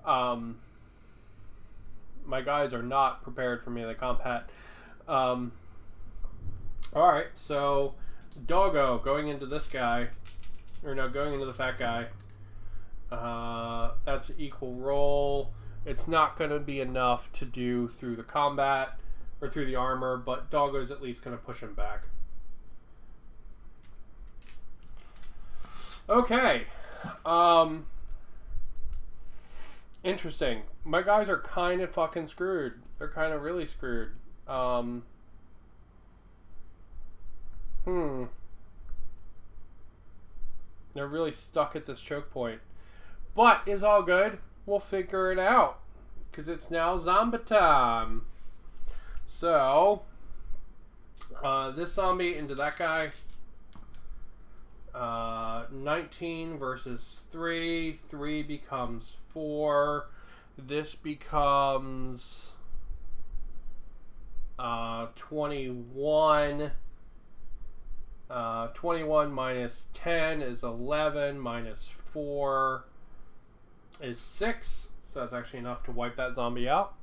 My guys are not prepared for melee combat. Alright, so Doggo going into this guy, or no, going into the fat guy. That's an equal roll. It's not going to be enough to do through the combat or through the armor, but Doggo's at least going to push him back. Okay. Interesting. My guys are kind of fucking screwed. They're kind of really screwed. They're really stuck at this choke point. But it's all good. We'll figure it out. Because it's now zombie time. So, this zombie into that guy. 19 versus 3. 3 becomes 4. This becomes 21. 21 minus 10 is 11. Minus 4 is 6. So that's actually enough to wipe that zombie out.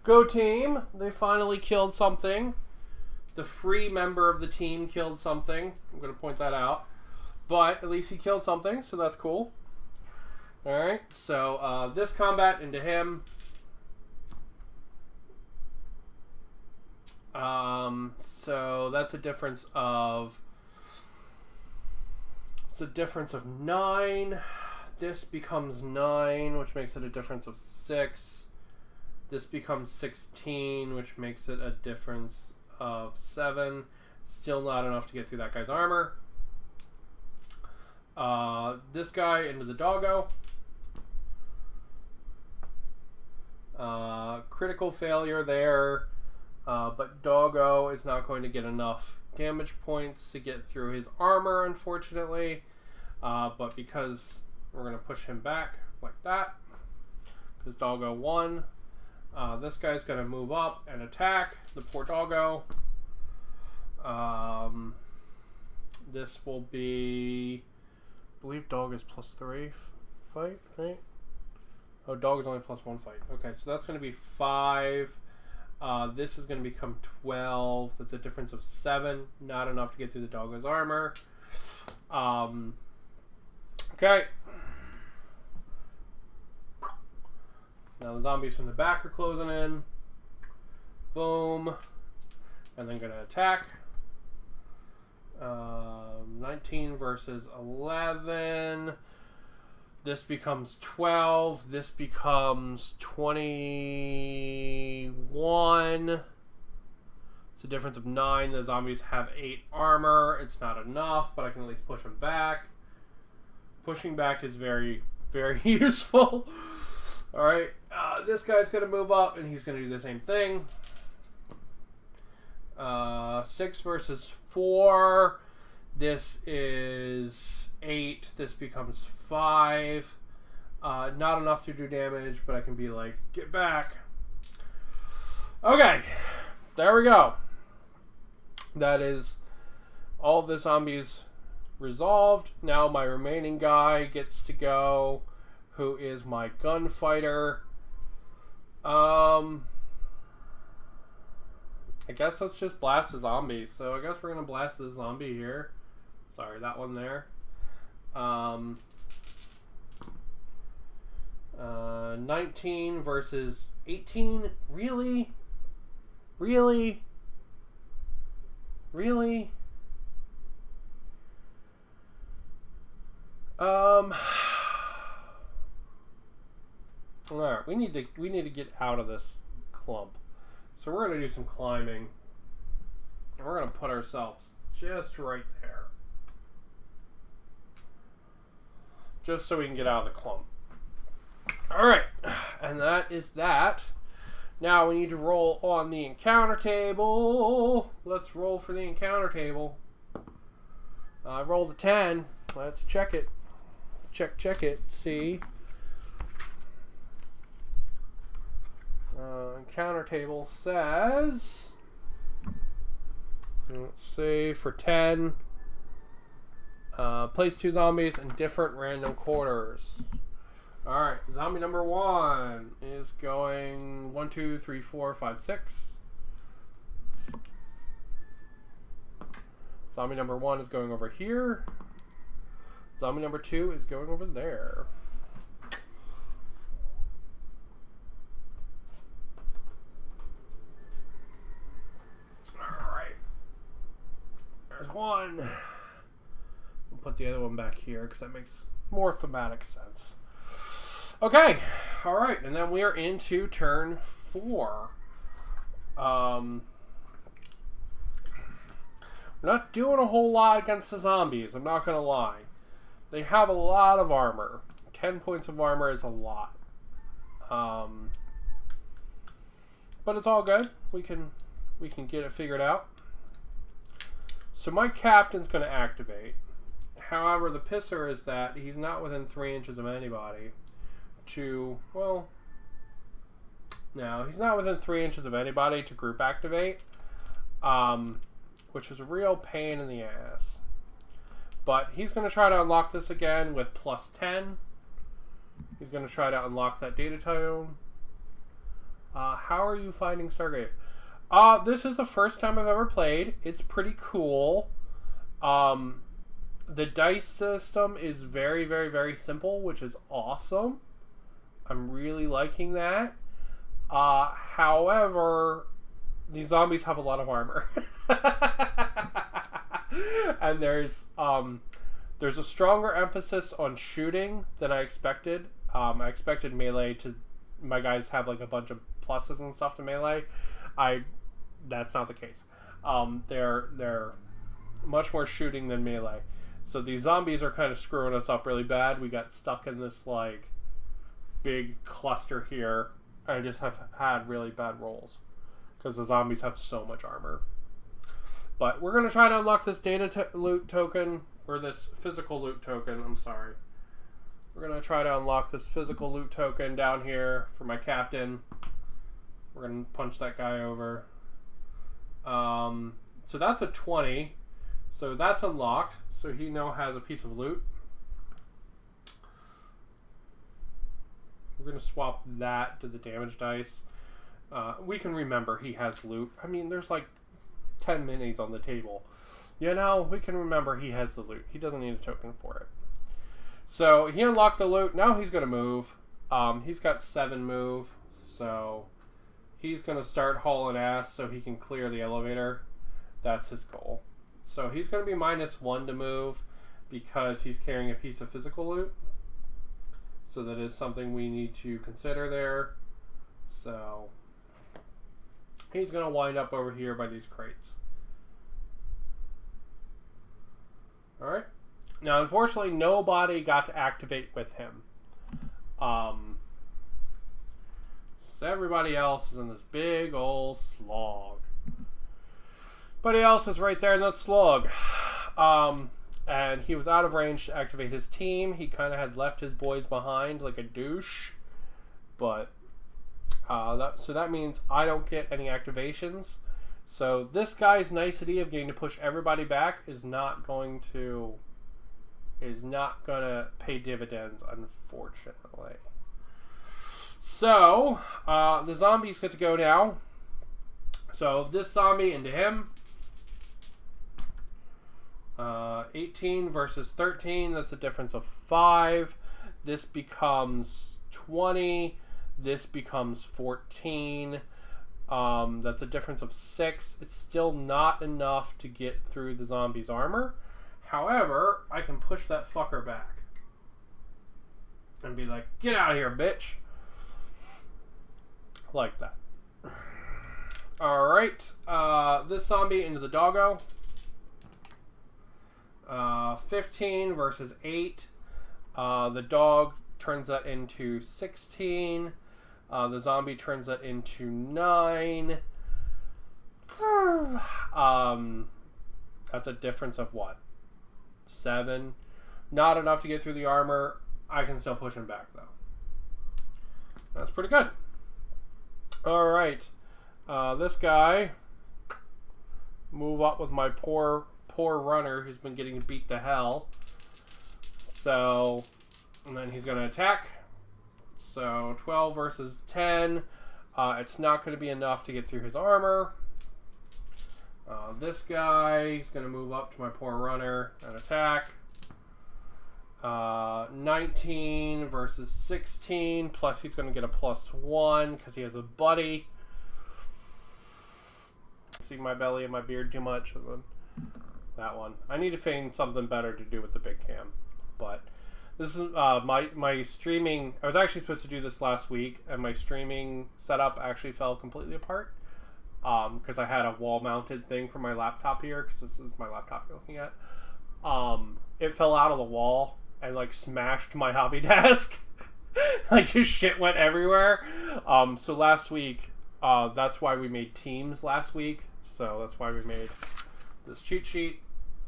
Go team. They finally killed something. The free member of the team killed something. I'm going to point that out. But at least he killed something, so that's cool. Alright, so this combat into him. So that's a difference of... It's a difference of 9. This becomes 9, which makes it a difference of 6. This becomes 16, which makes it a difference of 7. Still not enough to get through that guy's armor. This guy into the doggo. Critical failure there. But doggo is not going to get enough damage points to get through his armor, unfortunately. But because we're going to push him back like that, because doggo won. This guy's going to move up and attack the poor doggo. This will be... I believe dog is +3 fight, right? Oh, dog is only +1 fight. Okay, so that's going to be 5. This is going to become 12. That's a difference of 7. Not enough to get through the doggo's armor. Okay. Now the zombies from the back are closing in. Boom. And then going to attack. 19 versus 11. This becomes 12. This becomes 21. It's a difference of 9. The zombies have 8 armor. It's not enough, but I can at least push them back. Pushing back is very, very useful. Alright, this guy's going to move up, and he's going to do the same thing. 6 versus 4. This is 8. This becomes 5. Not enough to do damage, but I can be like, get back. Okay, there we go. That is all the zombies resolved. Now my remaining guy gets to go, who is my gunfighter. I guess let's just blast the zombies. So I guess we're going to blast the zombie here. Sorry, that one there. 19 versus 18. Really? Really? Really? Alright, we need to get out of this clump. So we're going to do some climbing. And we're going to put ourselves just right there. Just so we can get out of the clump. Alright, and that is that. Now we need to roll on the encounter table. Let's roll for the encounter table. I rolled a 10. Let's check it. Check it. See. Encounter table says, let's see, for 10, place 2 zombies in different random quarters. Alright, zombie number 1 is going 1, 2, 3, 4, 5, 6. Zombie number 1 is going over here. Zombie number 2 is going over there. Alright. There's one. We'll put the other one back here because that makes more thematic sense. Okay. Alright. And then we are into turn 4. We're not doing a whole lot against the zombies, I'm not going to lie. They have a lot of armor. 10 points of armor is a lot. But it's all good. We can get it figured out. So my captain's going to activate. However, the pisser is that he's not within 3 inches of anybody no, he's not within 3 inches of anybody to group activate. Which is a real pain in the ass. But he's going to try to unlock this again with plus 10. He's going to try to unlock that data tone. How are you finding Stargrave? This is the first time I've ever played. It's pretty cool. The dice system is very, very, very simple, which is awesome. I'm really liking that. However, these zombies have a lot of armor. And there's a stronger emphasis on shooting than I expected. I expected melee to my guys have like a bunch of pluses and stuff to melee. That's not the case. They're much more shooting than melee. So these zombies are kind of screwing us up really bad. We got stuck in this like big cluster here. I just have had really bad rolls because the zombies have so much armor. But we're going to try to unlock this data loot token, or this physical loot token, I'm sorry. We're going to try to unlock this physical loot token down here for my captain. We're going to punch that guy over. So that's a 20. So that's unlocked. So he now has a piece of loot. We're going to swap that to the damage dice. We can remember he has loot. I mean, there's like 10 minis on the table. You know, we can remember he has the loot. He doesn't need a token for it. So he unlocked the loot. Now he's going to move. He's got 7 move. So he's going to start hauling ass so he can clear the elevator. That's his goal. So he's going to be -1 to move because he's carrying a piece of physical loot. So that is something we need to consider there. So he's going to wind up over here by these crates. Alright. Now, unfortunately, nobody got to activate with him. So everybody else is in this big old slog. Everybody else is right there in that slog. And he was out of range to activate his team. He kind of had left his boys behind like a douche. But so that means I don't get any activations. So this guy's nicety of getting to push everybody back is not going to pay dividends, unfortunately. So the zombies get to go now. So this zombie into him. 18 versus 13. That's a difference of 5. This becomes 20. This becomes 14. That's a difference of 6. It's still not enough to get through the zombie's armor. However, I can push that fucker back. And be like, get out of here, bitch. Like that. Alright. This zombie into the doggo. 15 versus 8. The dog turns that into 16. The zombie turns that into 9. That's a difference of what? 7. Not enough to get through the armor. I can still push him back though. That's pretty good. Alright. This guy. Move up with my poor runner who's been getting beat to hell. So, and then he's going to attack. So 12 versus 10. It's not going to be enough to get through his armor. This guy, he's going to move up to my poor runner and attack. 19 versus 16. Plus he's going to get a +1 because he has a buddy. See my belly and my beard too much. And then that one. I need to find something better to do with the big cam. But this is my streaming. I was actually supposed to do this last week, and my streaming setup actually fell completely apart. Because I had a wall-mounted thing for my laptop here, because this is my laptop you're looking at. It fell out of the wall and like smashed my hobby desk. Like just shit went everywhere. So last week, that's why we made teams last week. So that's why we made this cheat sheet.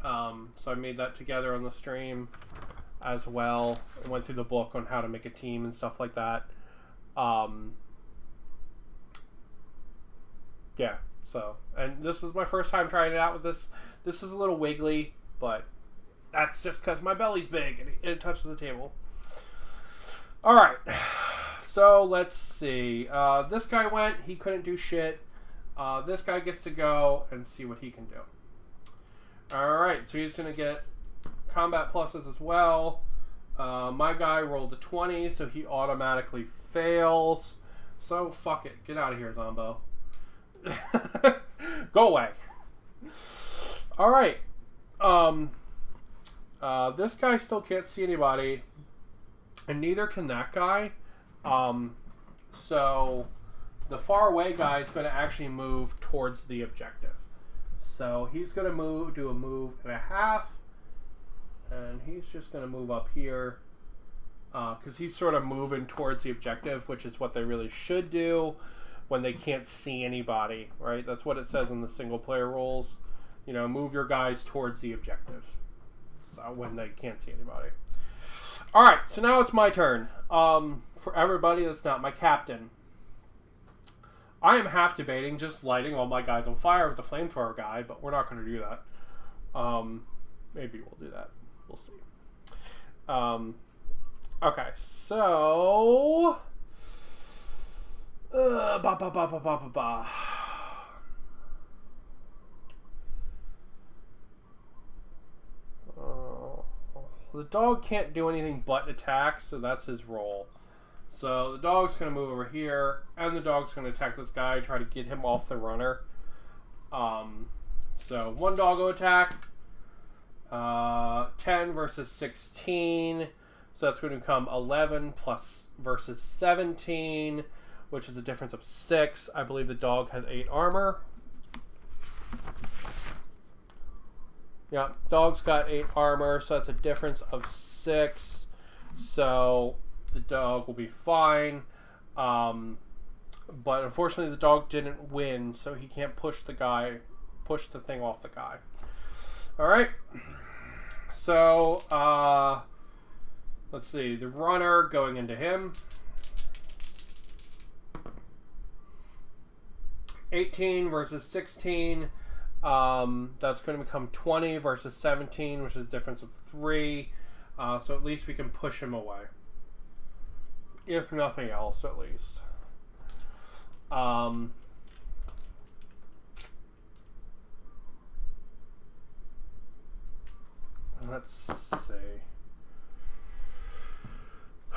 So I made that together on the stream as well. I went through the book on how to make a team and stuff like that. Yeah, so, and this is my first time trying it out with this. This is a little wiggly, but that's just because my belly's big and it touches the table. Alright, so let's see. This guy went, he couldn't do shit. This guy gets to go and see what he can do. Alright, so he's going to get combat pluses as well. My guy rolled a 20, so he automatically fails. So, fuck it. Get out of here, Zombo. Go away. Alright. This guy still can't see anybody, and neither can that guy. So the far away guy is going to actually move towards the objective. So he's going to do a move and a half, and he's just going to move up here because he's sort of moving towards the objective, which is what they really should do when they can't see anybody, right? That's what it says in the single player rules. You know, move your guys towards the objective. So when they can't see anybody. Alright, so now it's my turn. For everybody that's not my captain, I am half debating just lighting all my guys on fire with the flamethrower guy, but we're not going to do that. Maybe we'll do that. We'll see. Okay, so... The dog can't do anything but attack, so that's his role. So the dog's going to move over here, and the dog's going to attack this guy, try to get him off the runner. So one doggo attack, 10 versus 16, so that's going to become 11 plus versus 17, which is a difference of 6. I believe the dog has 8 armor. Yeah, dog's got 8 armor, so that's a difference of 6. So the dog will be fine. But unfortunately, the dog didn't win, so he can't push the thing off the guy. All right. So let's see. The runner going into him. 18 versus 16. That's going to become 20 versus 17, which is a difference of 3. So at least we can push him away. If nothing else, at least. Let's see.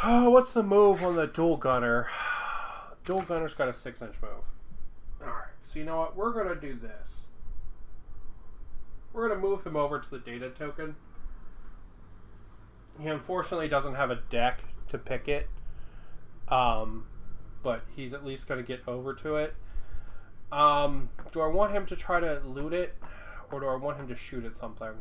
Oh, what's the move on the dual gunner? Dual gunner's got a 6-inch move. Alright, so you know what? We're going to do this. We're going to move him over to the data token. He unfortunately doesn't have a deck to pick it. But he's at least going to get over to it. Do I want him to try to loot it? Or do I want him to shoot at something?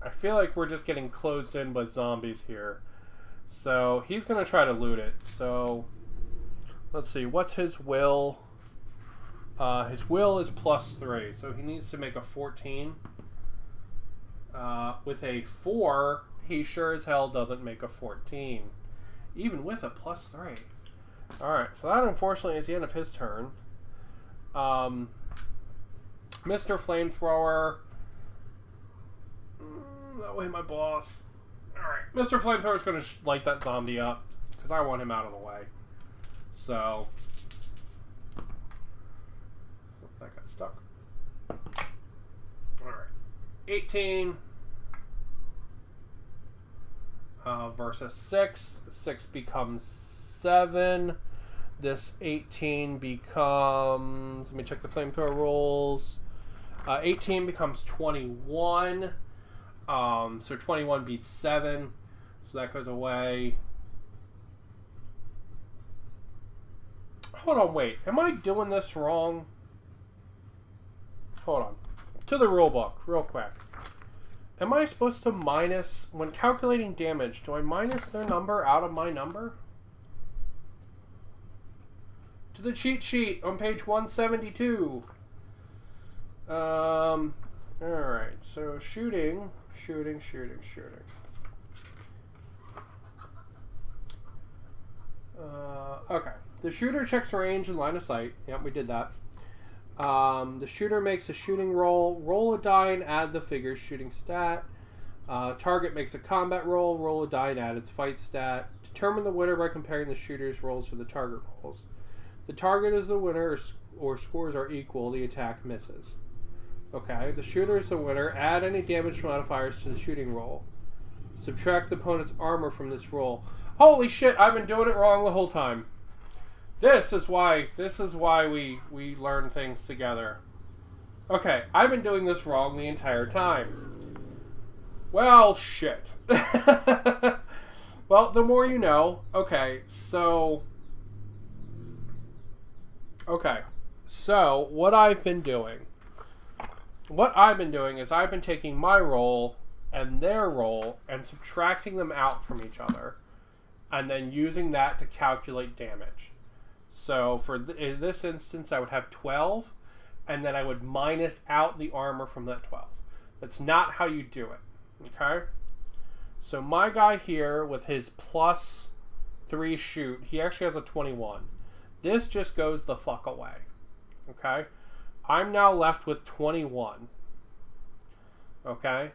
I feel like we're just getting closed in by zombies here. So he's going to try to loot it. So let's see. What's his will? His will is +3. So he needs to make a 14. With a 4, he sure as hell doesn't make a 14. Even with a +3. Alright, so that unfortunately is the end of his turn. Mr. Flamethrower. That way, my boss. Alright, Mr. Flamethrower is going to light that zombie up. Because I want him out of the way. So. That got stuck. 18 versus 6. 6 becomes 7. This 18 becomes... Let me check the flamethrower rolls. 18 becomes 21. So 21 beats 7. So that goes away. Hold on, wait. Am I doing this wrong? Hold on. To the rule book, real quick. Am I supposed to minus... When calculating damage, do I minus their number out of my number? To the cheat sheet on page 172. Alright, so shooting. Okay. The shooter checks range and line of sight. Yep, we did that. The shooter makes a shooting roll. Roll a die and add the figure's shooting stat. Target makes a combat roll. Roll a die and add its fight stat. Determine the winner by comparing the shooter's rolls to the target rolls. If the target is the winner or scores are equal, the attack misses. Okay, the shooter is the winner. Add any damage modifiers to the shooting roll. Subtract the opponent's armor from this roll. Holy shit, I've been doing it wrong the whole time. This is why we learn things together. Okay, I've been doing this wrong the entire time. Well, shit. Well, the more you know. Okay, so what I've been doing is I've been taking my roll and their roll and subtracting them out from each other, and then using that to calculate damage. So for in this instance, I would have 12, and then I would minus out the armor from that 12. That's not how you do it, okay? So my guy here with his plus 3 shoot, he actually has a 21. This just goes the fuck away, okay? I'm now left with 21, okay?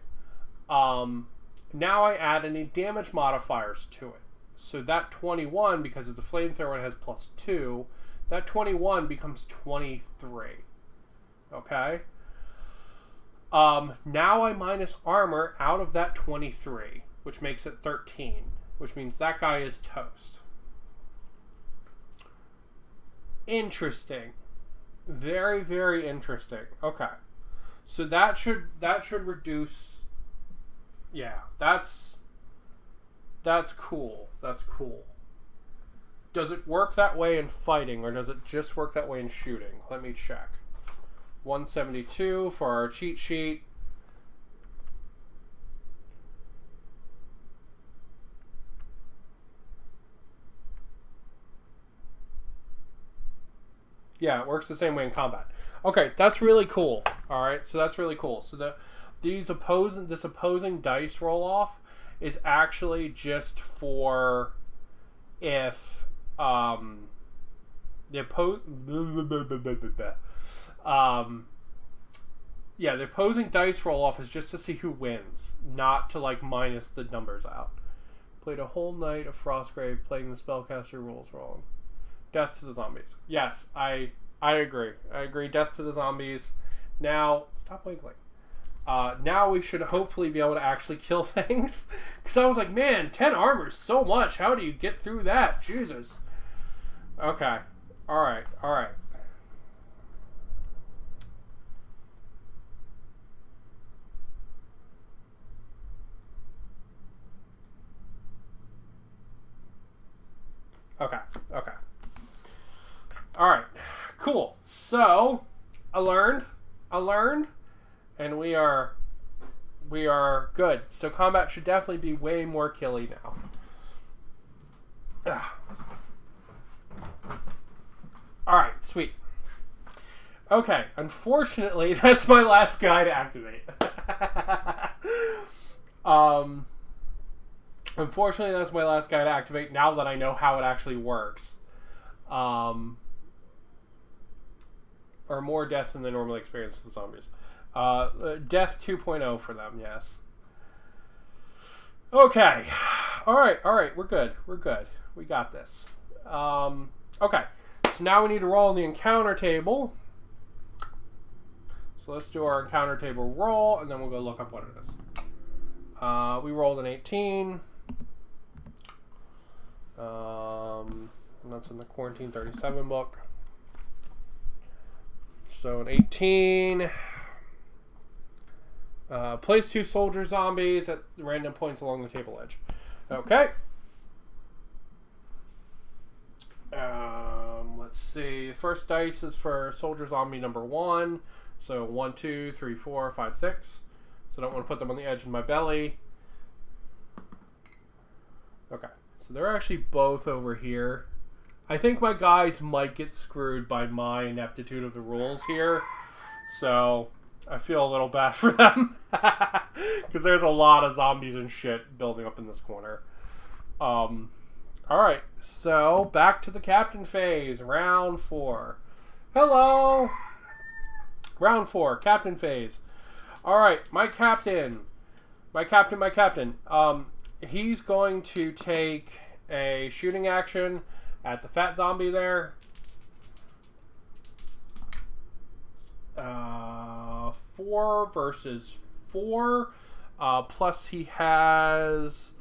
Now I add any damage modifiers to it. So that 21, because it's a flamethrower and has plus 2, that 21 becomes 23. Okay? Now I minus armor out of that 23, which makes it 13, which means that guy is toast. Interesting. Very, very interesting. Okay. So that should reduce... Yeah, that's cool. That's cool. Does it work that way in fighting, or does it just work that way in shooting? Let me check. 172 for our cheat sheet. Yeah, it works the same way in combat. Okay, that's really cool. All right, so that's really cool. So this opposing dice roll off is actually just for if the opposing dice roll off is just to see who wins, not to like minus the numbers out. Played a whole night of Frostgrave playing the spellcaster rules wrong. Death to the zombies. Yes, I agree. Death to the zombies. Now stop wiggling. Now we should hopefully be able to actually kill things. Because I was like, man, 10 armor is so much. How do you get through that? Jesus. Okay. Alright. Okay. Alright. Cool. So, I learned. And we are good. So combat should definitely be way more killy now. Alright, sweet. Okay, unfortunately, that's my last guy to activate. Unfortunately, that's my last guy to activate now that I know how it actually works. Or more death than they normally experience with the zombies. Death 2.0 for them, yes. Okay. Alright, we're good. We got this. Okay. So now we need to roll on the encounter table. So let's do our encounter table roll, and then we'll go look up what it is. We rolled an 18. And that's in the Quarantine 37 book. So an 18. Place 2 soldier zombies at random points along the table edge. Okay. Let's see. First dice is for soldier zombie number 1. So 1, 2, 3, 4, 5, 6. So I don't want to put them on the edge of my belly. Okay. So they're actually both over here. I think my guys might get screwed by my ineptitude of the rules here. So I feel a little bad for them. Because there's a lot of zombies and shit building up in this corner. Alright, so back to the captain phase. Round 4. Hello! Round 4, captain phase. Alright, my captain. He's going to take a shooting action at the fat zombie there. 4 versus 4. Plus he has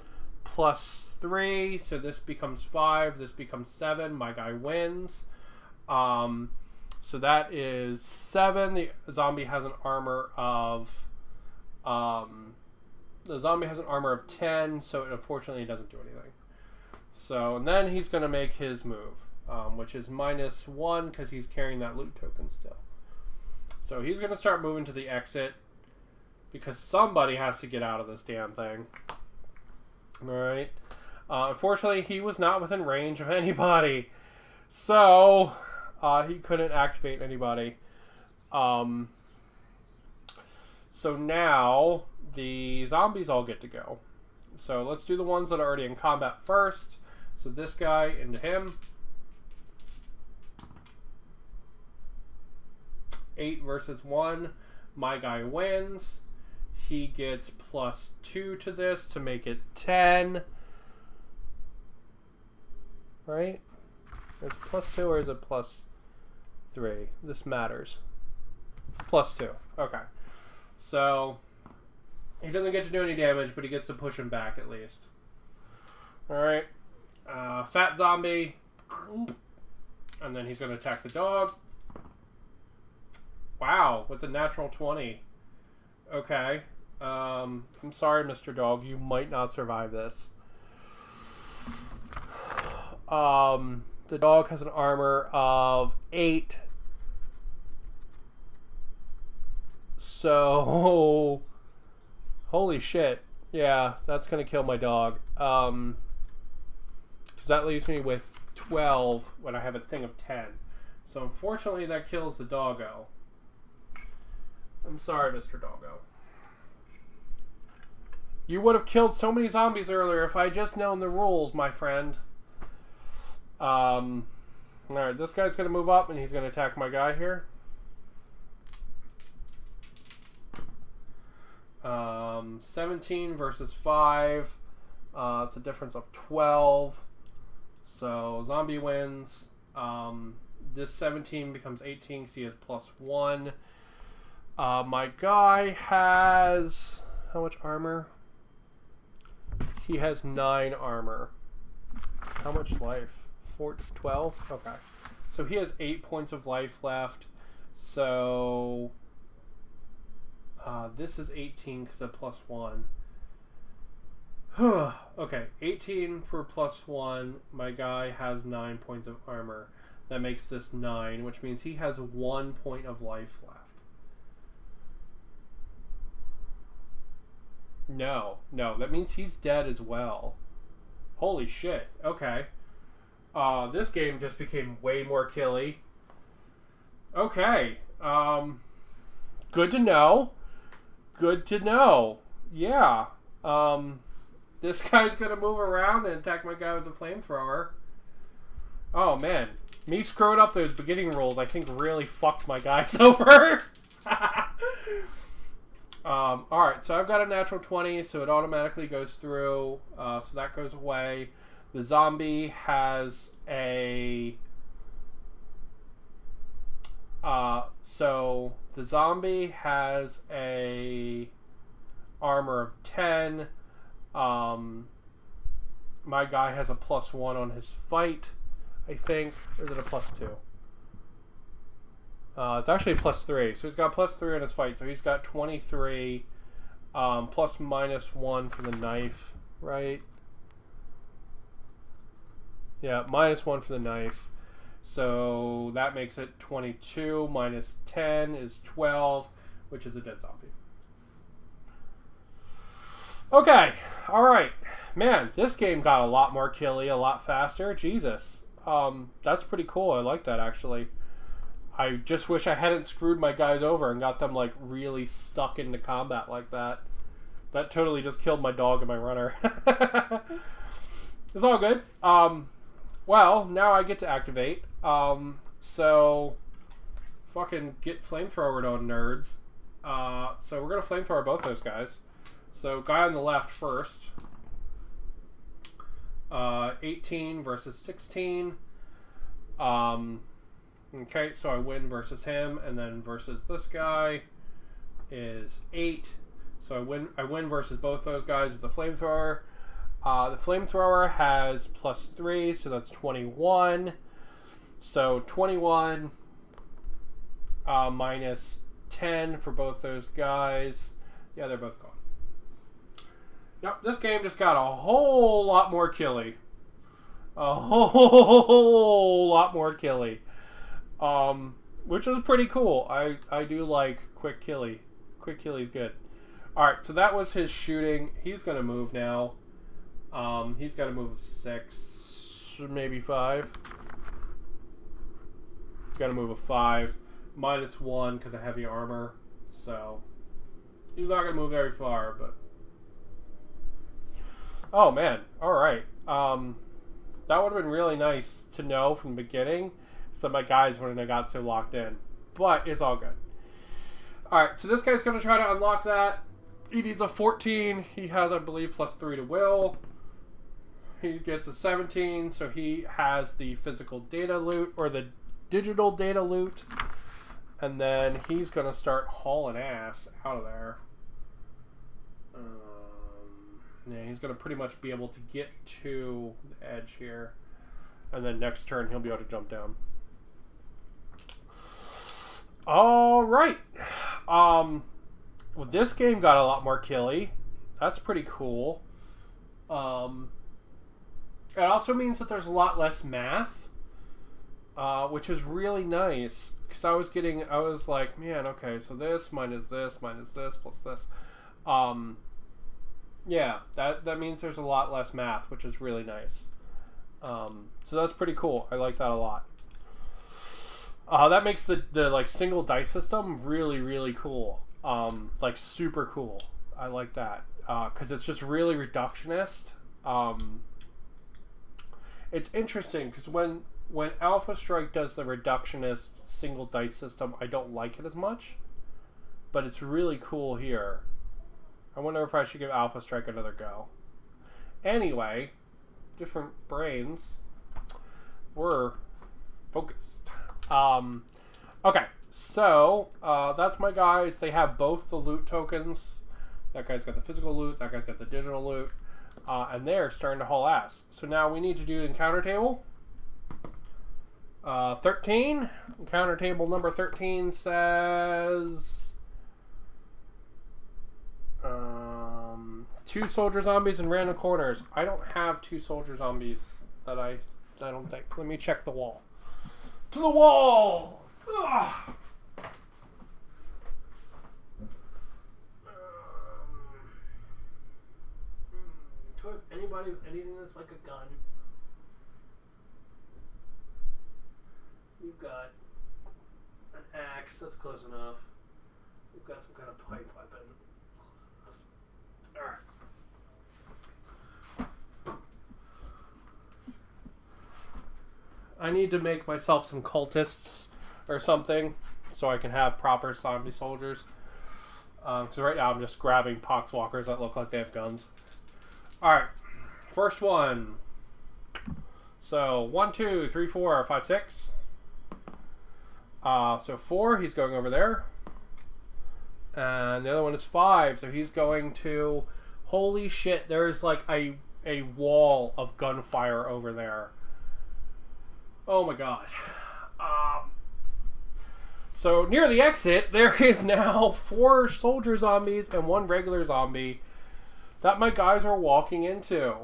+3, so this becomes 5. This becomes 7. My guy wins. So that is 7. The zombie has an armor of 10, so it unfortunately doesn't do anything. So, and then he's going to make his move, which is -1 because he's carrying that loot token still. So he's going to start moving to the exit because somebody has to get out of this damn thing. Alright. Unfortunately, he was not within range of anybody. So, he couldn't activate anybody. So now, the zombies all get to go. So let's do the ones that are already in combat first. So this guy into him. 8 versus 1. My guy wins. He gets +2 to this to make it 10. Right? Is it +2 or is it +3? This matters. +2. Okay. So he doesn't get to do any damage, but he gets to push him back at least. Alright. Fat zombie. And then he's going to attack the dog. Wow, with a natural 20. Okay. I'm sorry, Mr. Dog. You might not survive this. The dog has an armor of 8. So, holy shit. Yeah, that's going to kill my dog. Because that leaves me with 12 when I have a thing of 10. So, unfortunately, that kills the doggo. I'm sorry, Mr. Doggo. You would have killed so many zombies earlier if I had just known the rules, my friend. Alright, this guy's going to move up and he's going to attack my guy here. 17 versus 5. It's a difference of 12. So, zombie wins. This 17 becomes 18 because he has +1. My guy has... how much armor? He has 9 armor. How much life? 12? Okay. So he has 8 points of life left. So... this is 18 because of +1. Okay, 18 for +1. My guy has 9 points of armor. That makes this 9, which means he has 1 point of life left. No, that means he's dead as well. Holy shit. Okay. This game just became way more killy. Okay. Good to know. Good to know. Yeah. This guy's gonna move around and attack my guy with the flamethrower. Oh man. Me screwing up those beginning rolls I think really fucked my guys over. Alright, so I've got a natural 20, so it automatically goes through. So that goes away. The zombie has a So the zombie has a armor of 10. My guy has a +1 on his fight, I think. Or is it a +2? It's actually a +3. So he's got +3 on his fight. So he's got 23. Plus -1 for the knife, right? Yeah, -1 for the knife. So that makes it 22 minus 10 is 12, which is a dead zombie. Okay, alright. Man, this game got a lot more killy, a lot faster. Jesus. That's pretty cool. I like that, actually. I just wish I hadn't screwed my guys over and got them, like, really stuck into combat like that. That totally just killed my dog and my runner. It's all good. Well, now I get to activate. So fucking get flamethrowered on, nerds. So we're gonna flamethrower both those guys. So guy on the left first. 18 versus 16. Okay, so I win versus him, and then versus this guy is 8. So I win versus both those guys with the flamethrower. The flamethrower has +3, so that's 21. So 21 minus 10 for both those guys. Yeah, they're both gone. Yep, this game just got a whole lot more killy. A whole lot more killy. Which is pretty cool. I do like quick killy. Quick killy's good. Alright, so that was his shooting. He's going to move now. He's got to move 6, maybe 5. He's got to move a 5. -1 because of heavy armor. So, he's not going to move very far, but... Oh, man. Alright. That would have been really nice to know from the beginning, so my guys wouldn't have got so locked in. But, it's all good. Alright, so this guy's going to try to unlock that. He needs a 14. He has, I believe, +3 to will. He gets a 17, so he has the physical data loot, or the digital data loot. And then he's going to start hauling ass out of there. Yeah, he's going to pretty much be able to get to the edge here. And then next turn, he'll be able to jump down. Alright. Well, this game got a lot more killy. That's pretty cool. It also means that there's a lot less math, which is really nice. Because I was like, man, okay, so this minus this plus this. Yeah, that means there's a lot less math, which is really nice. So that's pretty cool. I like that a lot. That makes the like single dice system really, really cool. Like super cool. I like that. Because it's just really reductionist. It's interesting because when Alpha Strike does the reductionist single dice system, I don't like it as much. But it's really cool here. I wonder if I should give Alpha Strike another go. Anyway, different brains. We're focused. Okay, so that's my guys. They have both the loot tokens. That guy's got the physical loot. That guy's got the digital loot. And they're starting to haul ass. So now we need to do encounter table. 13. Encounter table number 13 says... 2 soldier zombies in random corners. I don't have 2 soldier zombies that I don't think. Let me check the wall. To the wall! Ugh. Do I have anybody with anything that's like a gun? You've got an axe. That's close enough. We've got some kind of pipe weapon. Alright. I need to make myself some cultists or something so I can have proper zombie soldiers. Because right now I'm just grabbing poxwalkers that look like they have guns. Alright. First one. So, 1, 2, 3, 4, 5, 6. So 4, he's going over there. And the other one is 5, so he's going to... Holy shit, there's like a wall of gunfire over there. Oh my god. So near the exit, there is now 4 soldier zombies and 1 regular zombie that my guys are walking into.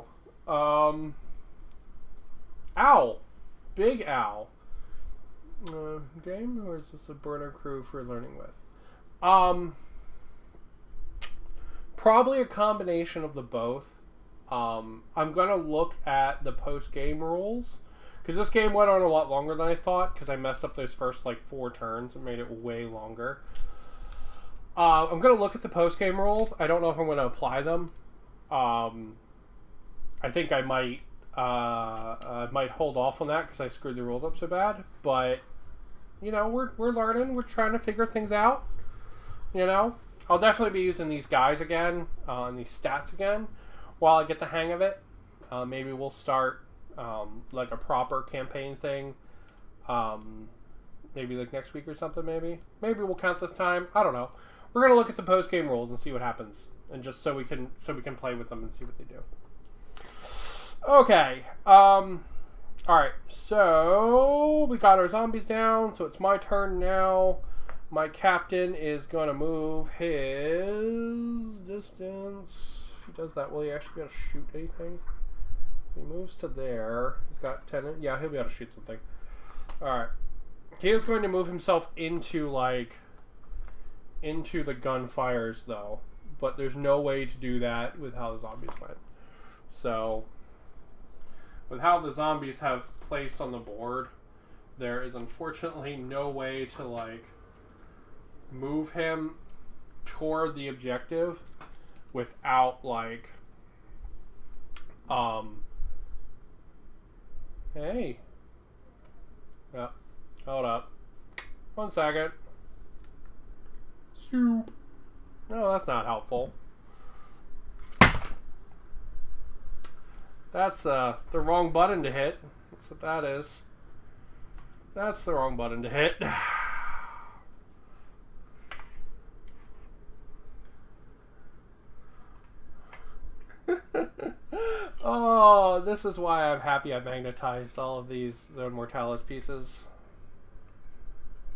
Owl. Big owl. Game? Or is this a burner crew for learning with? Probably a combination of the both. I'm going to look at the post-game rules. Because this game went on a lot longer than I thought. Because I messed up those first, 4 turns and made it way longer. I'm going to look at the post-game rules. I don't know if I'm going to apply them. I think I might hold off on that because I screwed the rules up so bad. But, we're learning. We're trying to figure things out. I'll definitely be using these guys again, and these stats again, while I get the hang of it. Maybe we'll start a proper campaign thing, maybe next week or something. Maybe we'll count this time. I don't know. We're gonna look at the post game rules and see what happens, and just so we can play with them and see what they do. Okay. All right. So we got our zombies down. So it's my turn now. My captain is going to move his distance. If he does that, will he actually be able to shoot anything? He moves to there. He's got 10. Yeah, he'll be able to shoot something. Alright. He is going to move himself into the gunfires, though. But there's no way to do that with how the zombies went. So, with how the zombies have placed on the board, there is unfortunately no way to, move him toward the objective without hey. Yeah. Hold up. 1 second. Soup. No, that's not helpful. That's the wrong button to hit. That's what that is. That's the wrong button to hit. Oh, this is why I'm happy I magnetized all of these Zone Mortalis pieces.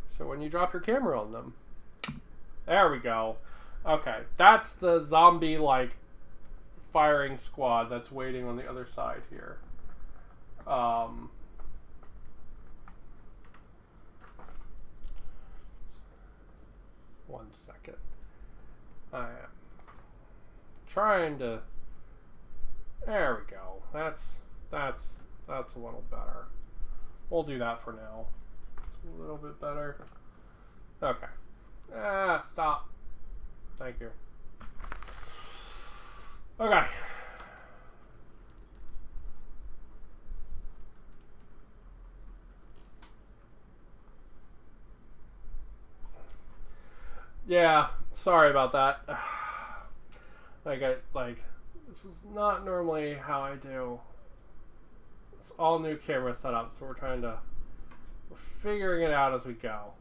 So when you drop your camera on them. There we go. Okay, that's the zombie, firing squad that's waiting on the other side here. 1 second. I am trying to... There we go. That's a little better. We'll do that for now. It's a little bit better. Okay. Stop. Thank you. Okay. Yeah, sorry about that. This is not normally how I do. It's all new camera setup, so we're figuring it out as we go.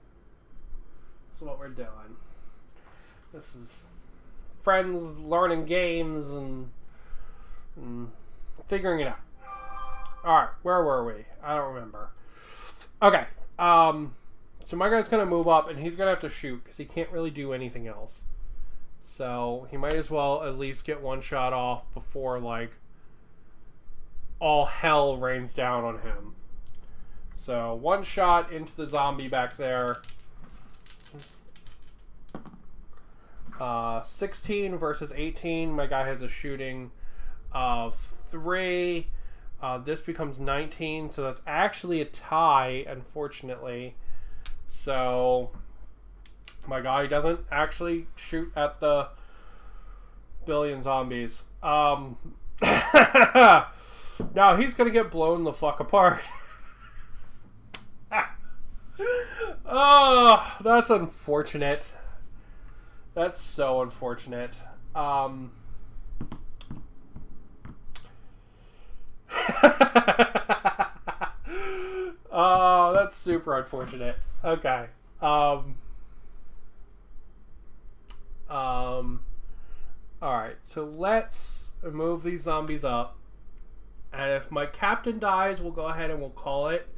That's what we're doing. This is friends learning games and figuring it out. Alright, where were we? I don't remember. Okay, so my guy's gonna move up and he's gonna have to shoot because he can't really do anything else. So he might as well at least get 1 shot off before all hell rains down on him. So 1 shot into the zombie back there. 16 versus 18. My guy has a shooting of 3. This becomes 19, so that's actually a tie, unfortunately. So my guy doesn't actually shoot at the billion zombies. Now he's gonna get blown the fuck apart. Oh, that's unfortunate. That's so unfortunate. Oh, that's super super unfortunate. Okay. Alright, so let's move these zombies up. And if my captain dies, we'll go ahead and we'll call it.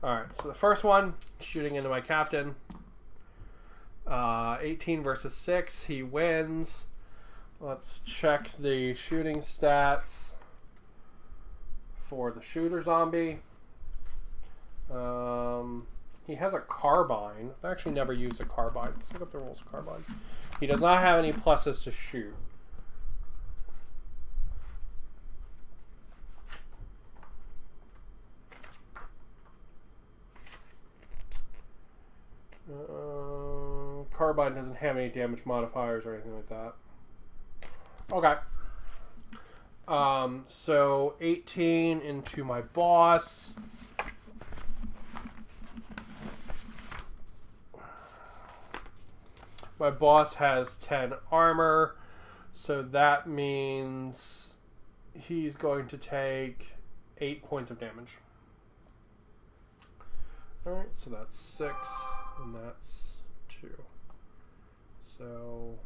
Alright, so the first one, shooting into my captain. 18 versus 6, he wins. Let's check the shooting stats for the shooter zombie. He has a carbine. I've actually never used a carbine. Let's look up the rules of carbine. He does not have any pluses to shoot. Carbine doesn't have any damage modifiers or anything like that. Okay. So 18 into my boss. My boss has 10 armor, so that means he's going to take 8 points of damage. Alright, so that's 6, and that's 2. So...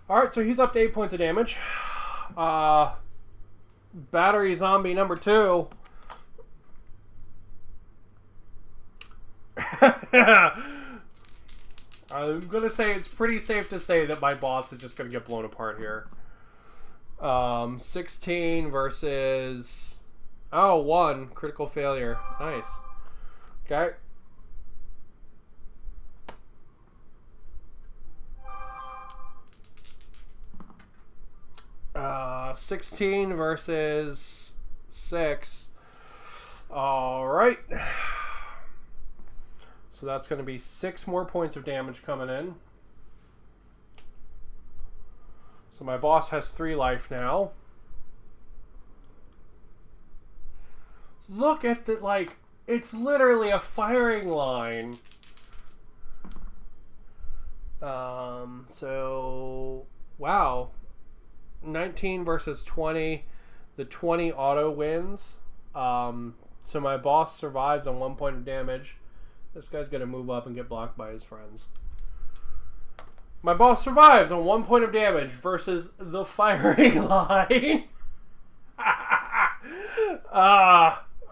Alright, so he's up to 8 points of damage. Battery zombie number 2. I'm going to say it's pretty safe to say that my boss is just going to get blown apart here. 16 versus... Oh, 1. Critical failure. Nice. Okay. 16 versus 6. All right. So that's going to be 6 more points of damage coming in. So my boss has 3 life now. Look at the, like, it's literally a firing line. So, wow. 19 versus 20. The 20 auto wins. So my boss survives on 1 point of damage. This guy's going to move up and get blocked by his friends. My boss survives on 1 point of damage versus the firing line.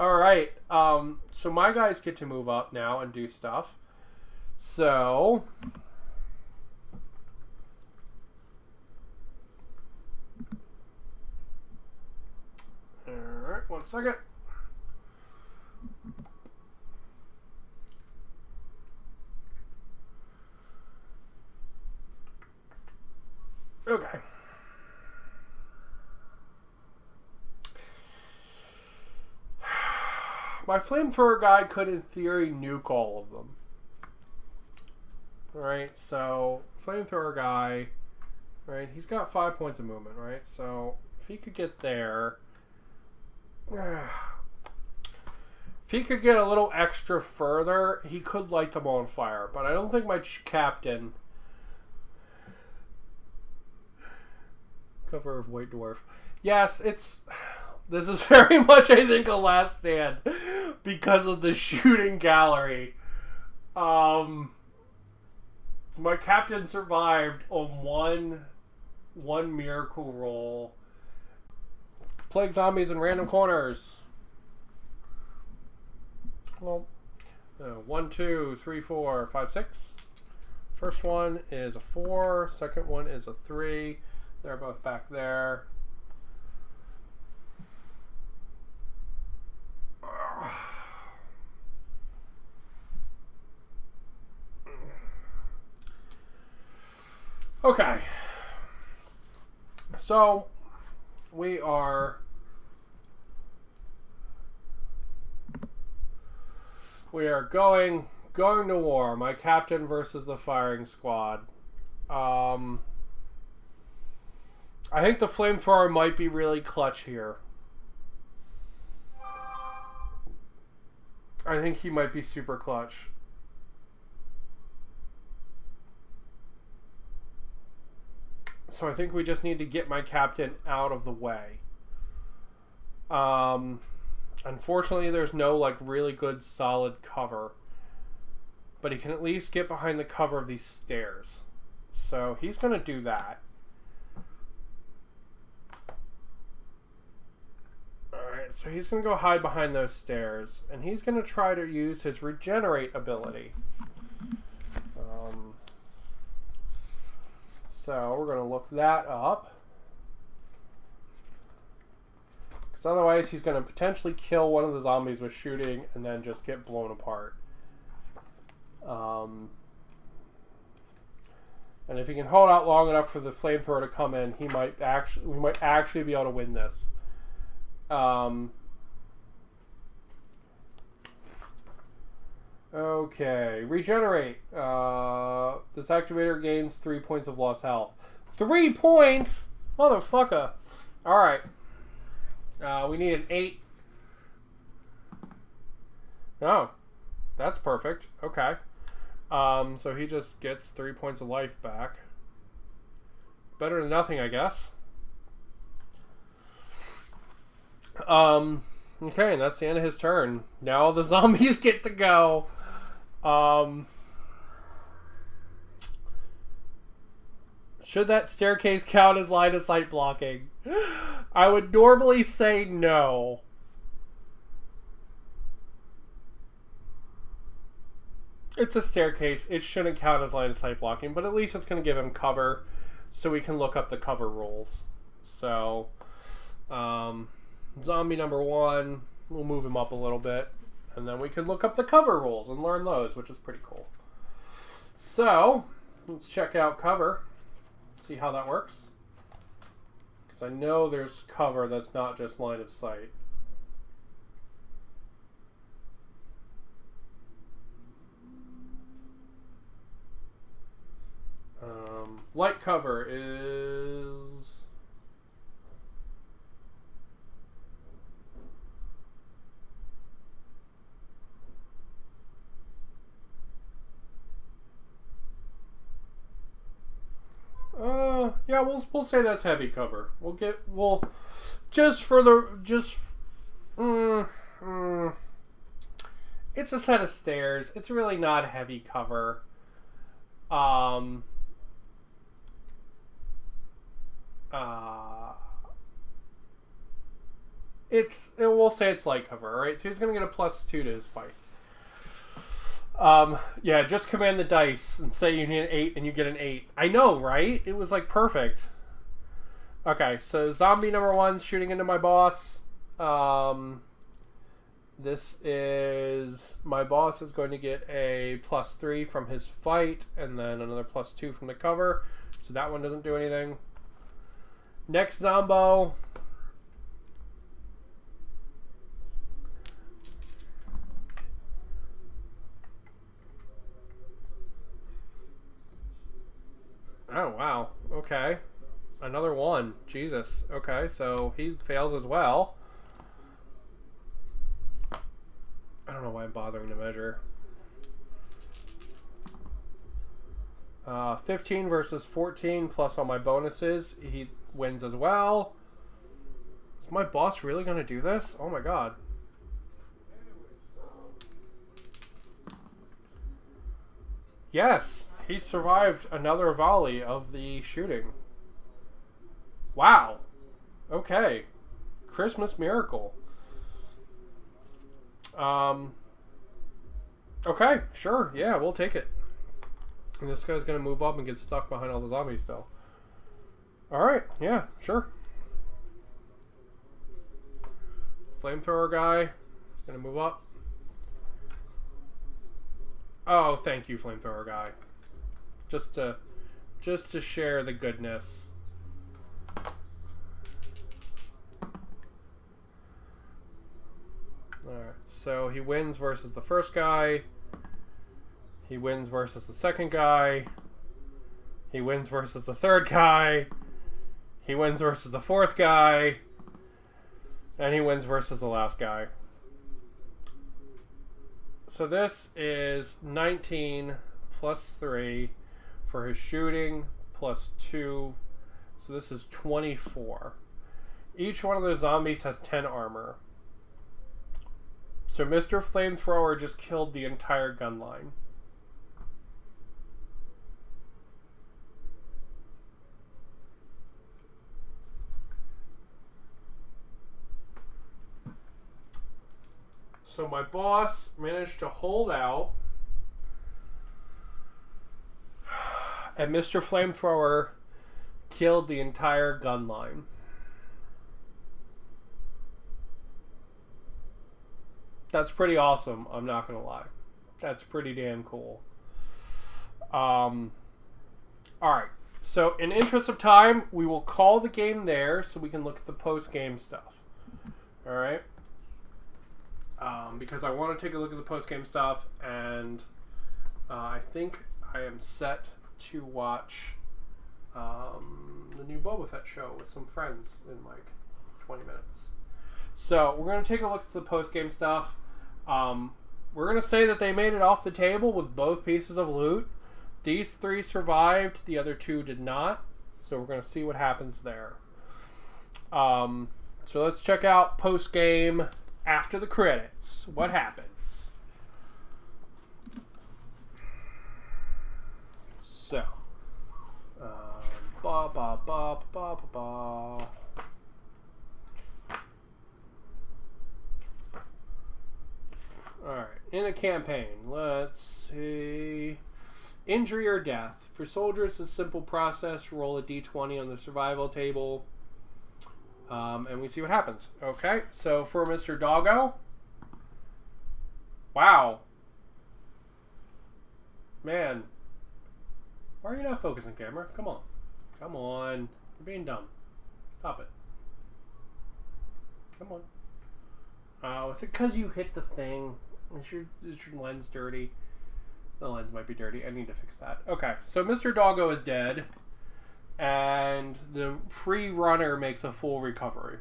Alright. So my guys get to move up now and do stuff. So... Alright, 1 second. Okay. My flamethrower guy could, in theory, nuke all of them. Alright, so flamethrower guy, right, he's got 5 points of movement, right? So if he could get there... If he could get a little extra further, he could light them on fire. But I don't think my captain... Cover of White Dwarf. Yes, it's... This is very much, I think, a last stand because of the shooting gallery. My captain survived on one miracle roll. Plague zombies in random corners. Well, 1, 2, 3, 4, 5, 6. First one is a 4. Second one is a 3. They're both back there. Okay. So we are going to war. My captain versus the firing squad. I think the flamethrower might be really clutch here. I think he might be super clutch. So I think we just need to get my captain out of the way. Unfortunately, there's no like really good solid cover. But he can at least get behind the cover of these stairs. So he's going to do that. Alright, so he's going to go hide behind those stairs. And he's going to try to use his regenerate ability. So we're going to look that up. Because otherwise he's going to potentially kill one of the zombies with shooting and then just get blown apart. And if he can hold out long enough for the flamethrower to come in, we might actually be able to win this. Okay, regenerate. This activator gains 3 points of lost health. 3 points? Motherfucker. Alright. We need an 8. Oh. That's perfect. Okay. So he just gets 3 points of life back. Better than nothing, I guess. Okay, and that's the end of his turn. Now the zombies get to go. Should that staircase count as line of sight blocking? I would normally say no. It's a staircase. It shouldn't count as line of sight blocking, but at least it's going to give him cover so we can look up the cover rules. So, zombie number 1, we'll move him up a little bit, and then we can look up the cover rules and learn those, which is pretty cool. So, let's check out cover, see how that works. Because I know there's cover that's not just line of sight. Light cover is... yeah, we'll say that's heavy cover. It's a set of stairs. It's really not heavy cover. We'll say it's light cover, right? So he's gonna get a +2 to his fight. Yeah, just command the dice and say you need an 8 and you get an 8. I know, right? It was like perfect. Okay, so zombie number 1's shooting into my boss. This is... My boss is going to get a +3 from his fight and then another +2 from the cover. So that one doesn't do anything. Next zombo. Oh, wow. Okay. Another 1. Jesus. Okay, so he fails as well. I don't know why I'm bothering to measure. 15 versus 14 plus all my bonuses. He wins as well. Is my boss really going to do this? Oh my god. Yes, he survived another volley of the shooting. Wow. Okay. Christmas miracle. Okay, sure. Yeah, we'll take it. And this guy's going to move up and get stuck behind all the zombies still. Alright, yeah, sure. Flamethrower guy. Going to move up. Oh, thank you, Flamethrower guy. Just to share the goodness. Alright, so he wins versus the first guy. He wins versus the second guy. He wins versus the third guy. He wins versus the fourth guy. And he wins versus the last guy. So this is 19 plus 3 for his shooting, plus 2 So this is 24. Each one of those zombies has 10 armor. So Mr. Flamethrower just killed the entire gun line. So my boss managed to hold out, and Mr. Flamethrower killed the entire gun line. That's pretty awesome, I'm not gonna lie. That's pretty damn cool. Alright, so in interest of time, we will call the game there so we can look at the post-game stuff. Alright? Because I want to take a look at the post-game stuff, and I think I am set to watch the new Boba Fett show with some friends in like 20 minutes. So we're going to take a look at the post-game stuff. We're going to say that they made it off the table with both pieces of loot. These 3 survived, the other 2 did not. So we're going to see what happens there. So let's check out post-game after the credits. What happens? So, ba ba ba ba ba ba. Alright, in a campaign, let's see. Injury or death. For soldiers, a simple process. Roll a d20 on the survival table. And we see what happens. Okay, so for Mr. Doggo. Wow. Man. Why are you not focusing, camera? Come on. Come on. You're being dumb. Stop it. Come on. Is it because you hit the thing? Is your lens dirty? The lens might be dirty. I need to fix that. Okay, so Mr. Doggo is dead. And the free runner makes a full recovery.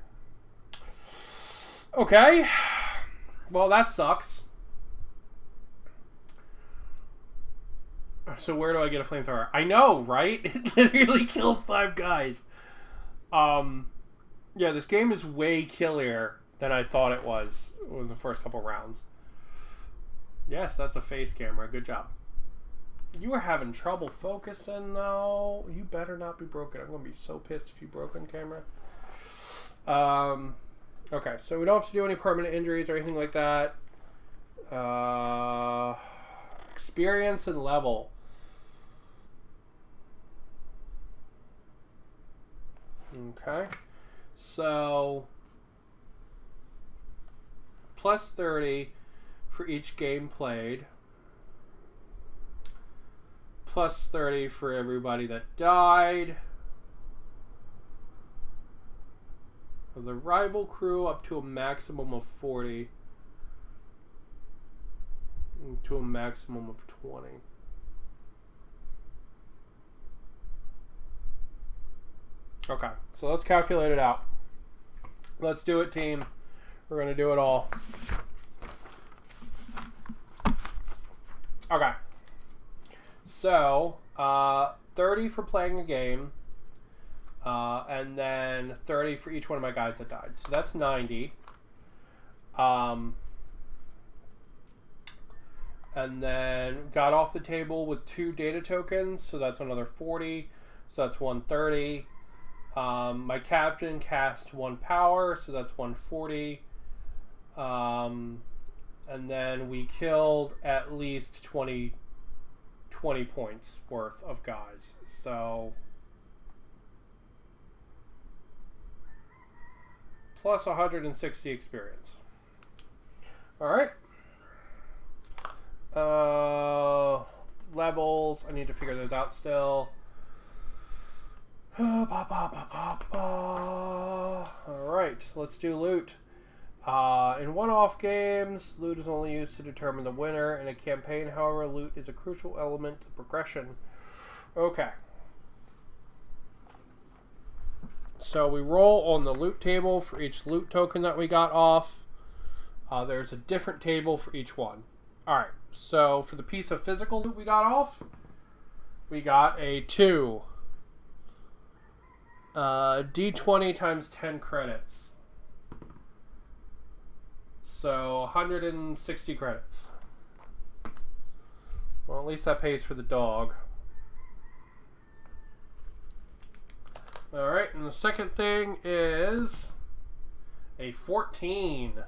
Okay. Well, that sucks. So where do I get a flamethrower? I know, right? It literally killed 5 guys. Yeah, this game is way killier than I thought it was in the first couple rounds. Yes, that's a face camera. Good job. You are having trouble focusing, though. You better not be broken. I'm going to be so pissed if you broken, camera. Okay, so we don't have to do any permanent injuries or anything like that. Experience and level. Okay. So, plus 30 for each game played. Plus 30 for everybody that died. The rival crew up to a maximum of 40. To a maximum of 20. Okay, so let's calculate it out. Let's do it, team. We're going to do it all. Okay. So, 30 for playing a game, and then 30 for each one of my guys that died. So that's 90. And then got off the table with 2 data tokens, so that's another 40. So that's 130. My captain cast 1 power, so that's 140. And then we killed at least 20 points worth of guys. So plus 160 experience. Alright. Levels, I need to figure those out still. Alright, let's do loot. In one-off games, loot is only used to determine the winner. In a campaign, however, loot is a crucial element to progression. Okay. So we roll on the loot table for each loot token that we got off. There's a different table for each one. Alright, so for the piece of physical loot we got off, we got a 2. D20 times 10 credits. So 160 credits. Well, at least that pays for the dog. Alright, and the second thing is a 14,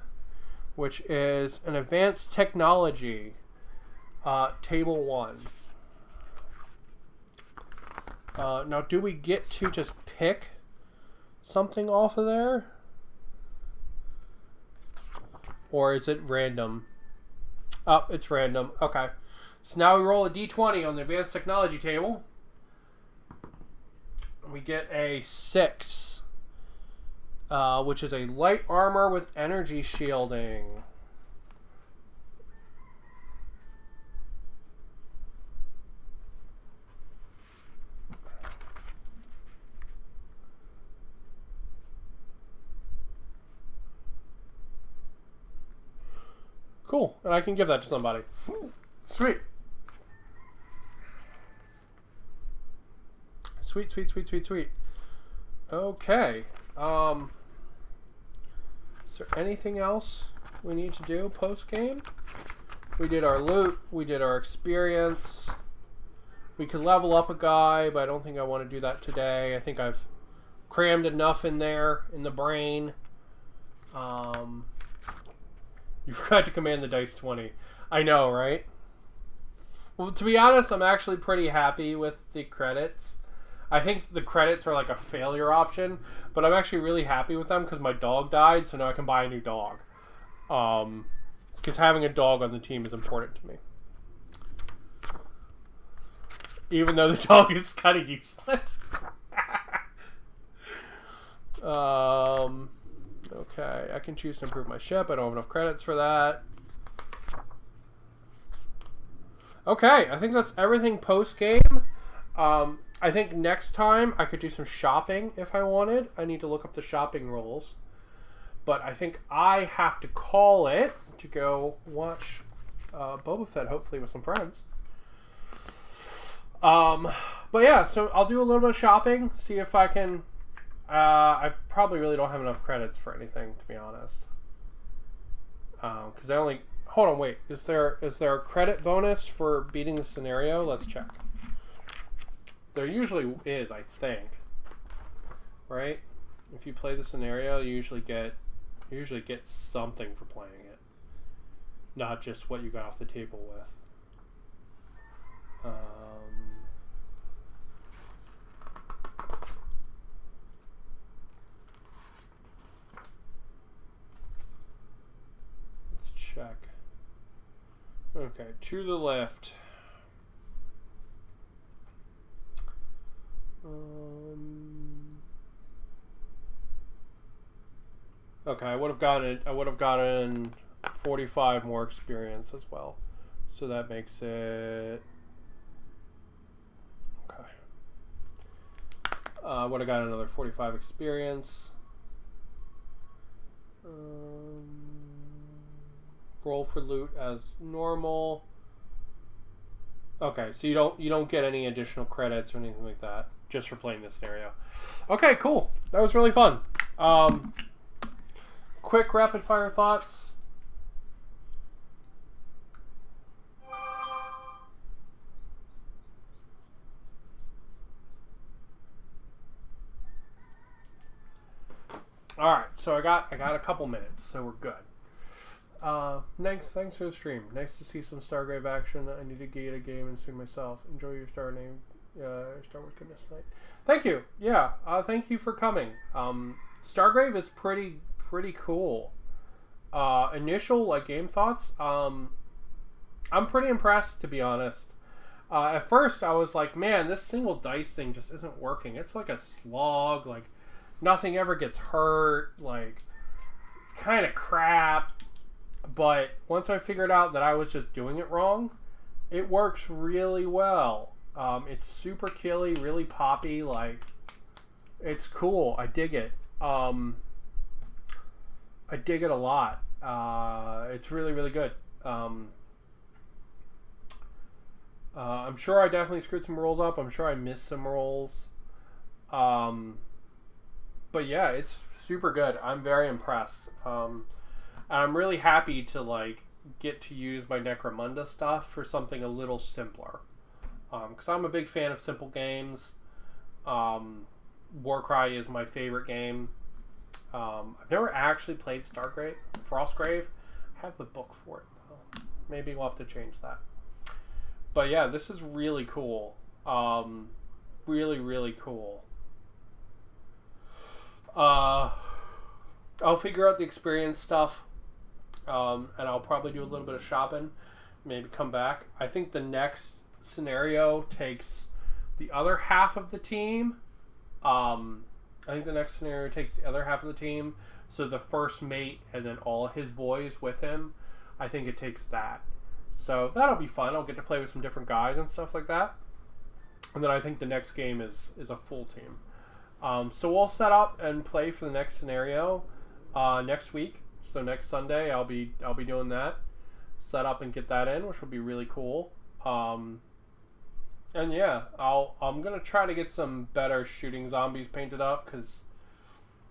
which is an advanced technology, table 1. Now, do we get to just pick something off of there? Or is it random? Oh, it's random. Okay. So now we roll a d20 on the advanced technology table. We get a 6, which is a light armor with energy shielding. Cool, and I can give that to somebody. Sweet. Sweet, sweet, sweet, sweet, sweet. Okay. Is there anything else we need to do post-game? We did our loot. We did our experience. We could level up a guy, but I don't think I want to do that today. I think I've crammed enough in there, in the brain. You forgot to command the dice 20. I know, right? Well, to be honest, I'm actually pretty happy with the credits. I think the credits are like a failure option, but I'm actually really happy with them because my dog died, so now I can buy a new dog. Because having a dog on the team is important to me. Even though the dog is kind of useless. Okay, I can choose to improve my ship. I don't have enough credits for that. Okay, I think that's everything post-game. I think next time I could do some shopping if I wanted. I need to look up the shopping rules. But I think I have to call it to go watch Boba Fett, hopefully with some friends. But yeah, so I'll do a little bit of shopping, see if I can... I probably really don't have enough credits for anything, to be honest. Because I only... Hold on, wait. Is there a credit bonus for beating the scenario? Let's check. There usually is, I think. Right? If you play the scenario, you usually get something for playing it. Not just what you got off the table with. Let's check. Okay, to the left. Okay, I would have gotten 45 more experience as well. So that makes it... Okay. I would have gotten another 45 experience. Roll for loot as normal. Okay, so you don't get any additional credits or anything like that, just for playing this scenario. Okay, cool. That was really fun. Quick rapid fire thoughts. All right, so I got a couple minutes, so we're good. Thanks for the stream. Nice to see some Stargrave action. I need to get a game and soon myself. Enjoy your Star Wars goodness tonight. Thank you. Yeah, thank you for coming. Stargrave is pretty cool. Initial game thoughts. I'm pretty impressed, to be honest. At first I was like, man, this single dice thing just isn't working. It's like a slog. Like nothing ever gets hurt. Like it's kind of crap. But once I figured out that I was just doing it wrong, it works really well. It's super killy, really poppy. Like, it's cool. I dig it. I dig it a lot. It's really, really good. I'm sure I definitely screwed some rolls up. I'm sure I missed some rolls. But yeah, it's super good. I'm very impressed. And I'm really happy to like get to use my Necromunda stuff for something a little simpler. Because I'm a big fan of simple games. Warcry is my favorite game. I've never actually played Frostgrave. I have the book for it though. Maybe we'll have to change that. But yeah, this is really cool. Really, really cool. I'll figure out the experience stuff, and I'll probably do a little bit of shopping. Maybe come back. I think the next scenario takes the other half of the team. I think the next scenario takes the other half of the team. So the first mate and then all his boys with him. I think it takes that. So that'll be fun. I'll get to play with some different guys and stuff like that. And then I think the next game is a full team. So we'll set up and play for the next scenario next week. So next Sunday I'll be doing that. Set up and get that in, which will be really cool. And yeah, I'm gonna try to get some better shooting zombies painted up, because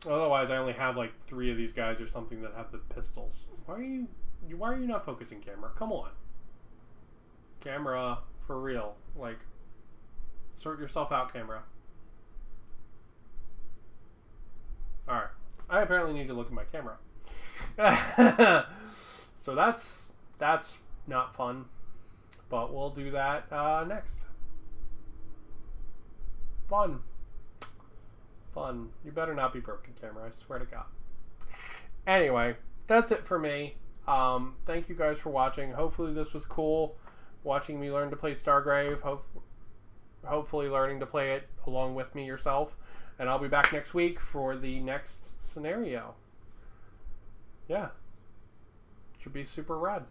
otherwise I only have like 3 of these guys or something that have the pistols. Why are you not focusing, camera? Come on, camera, for real. Like, sort yourself out, camera. All right, I apparently need to look at my camera. So that's not fun, but we'll do that next. Fun. You better not be broken, camera. I swear to God. Anyway, that's it for me. Thank you guys for watching. Hopefully this was cool. Watching me learn to play Stargrave. Hopefully learning to play it along with me yourself. And I'll be back next week for the next scenario. Yeah. Should be super rad.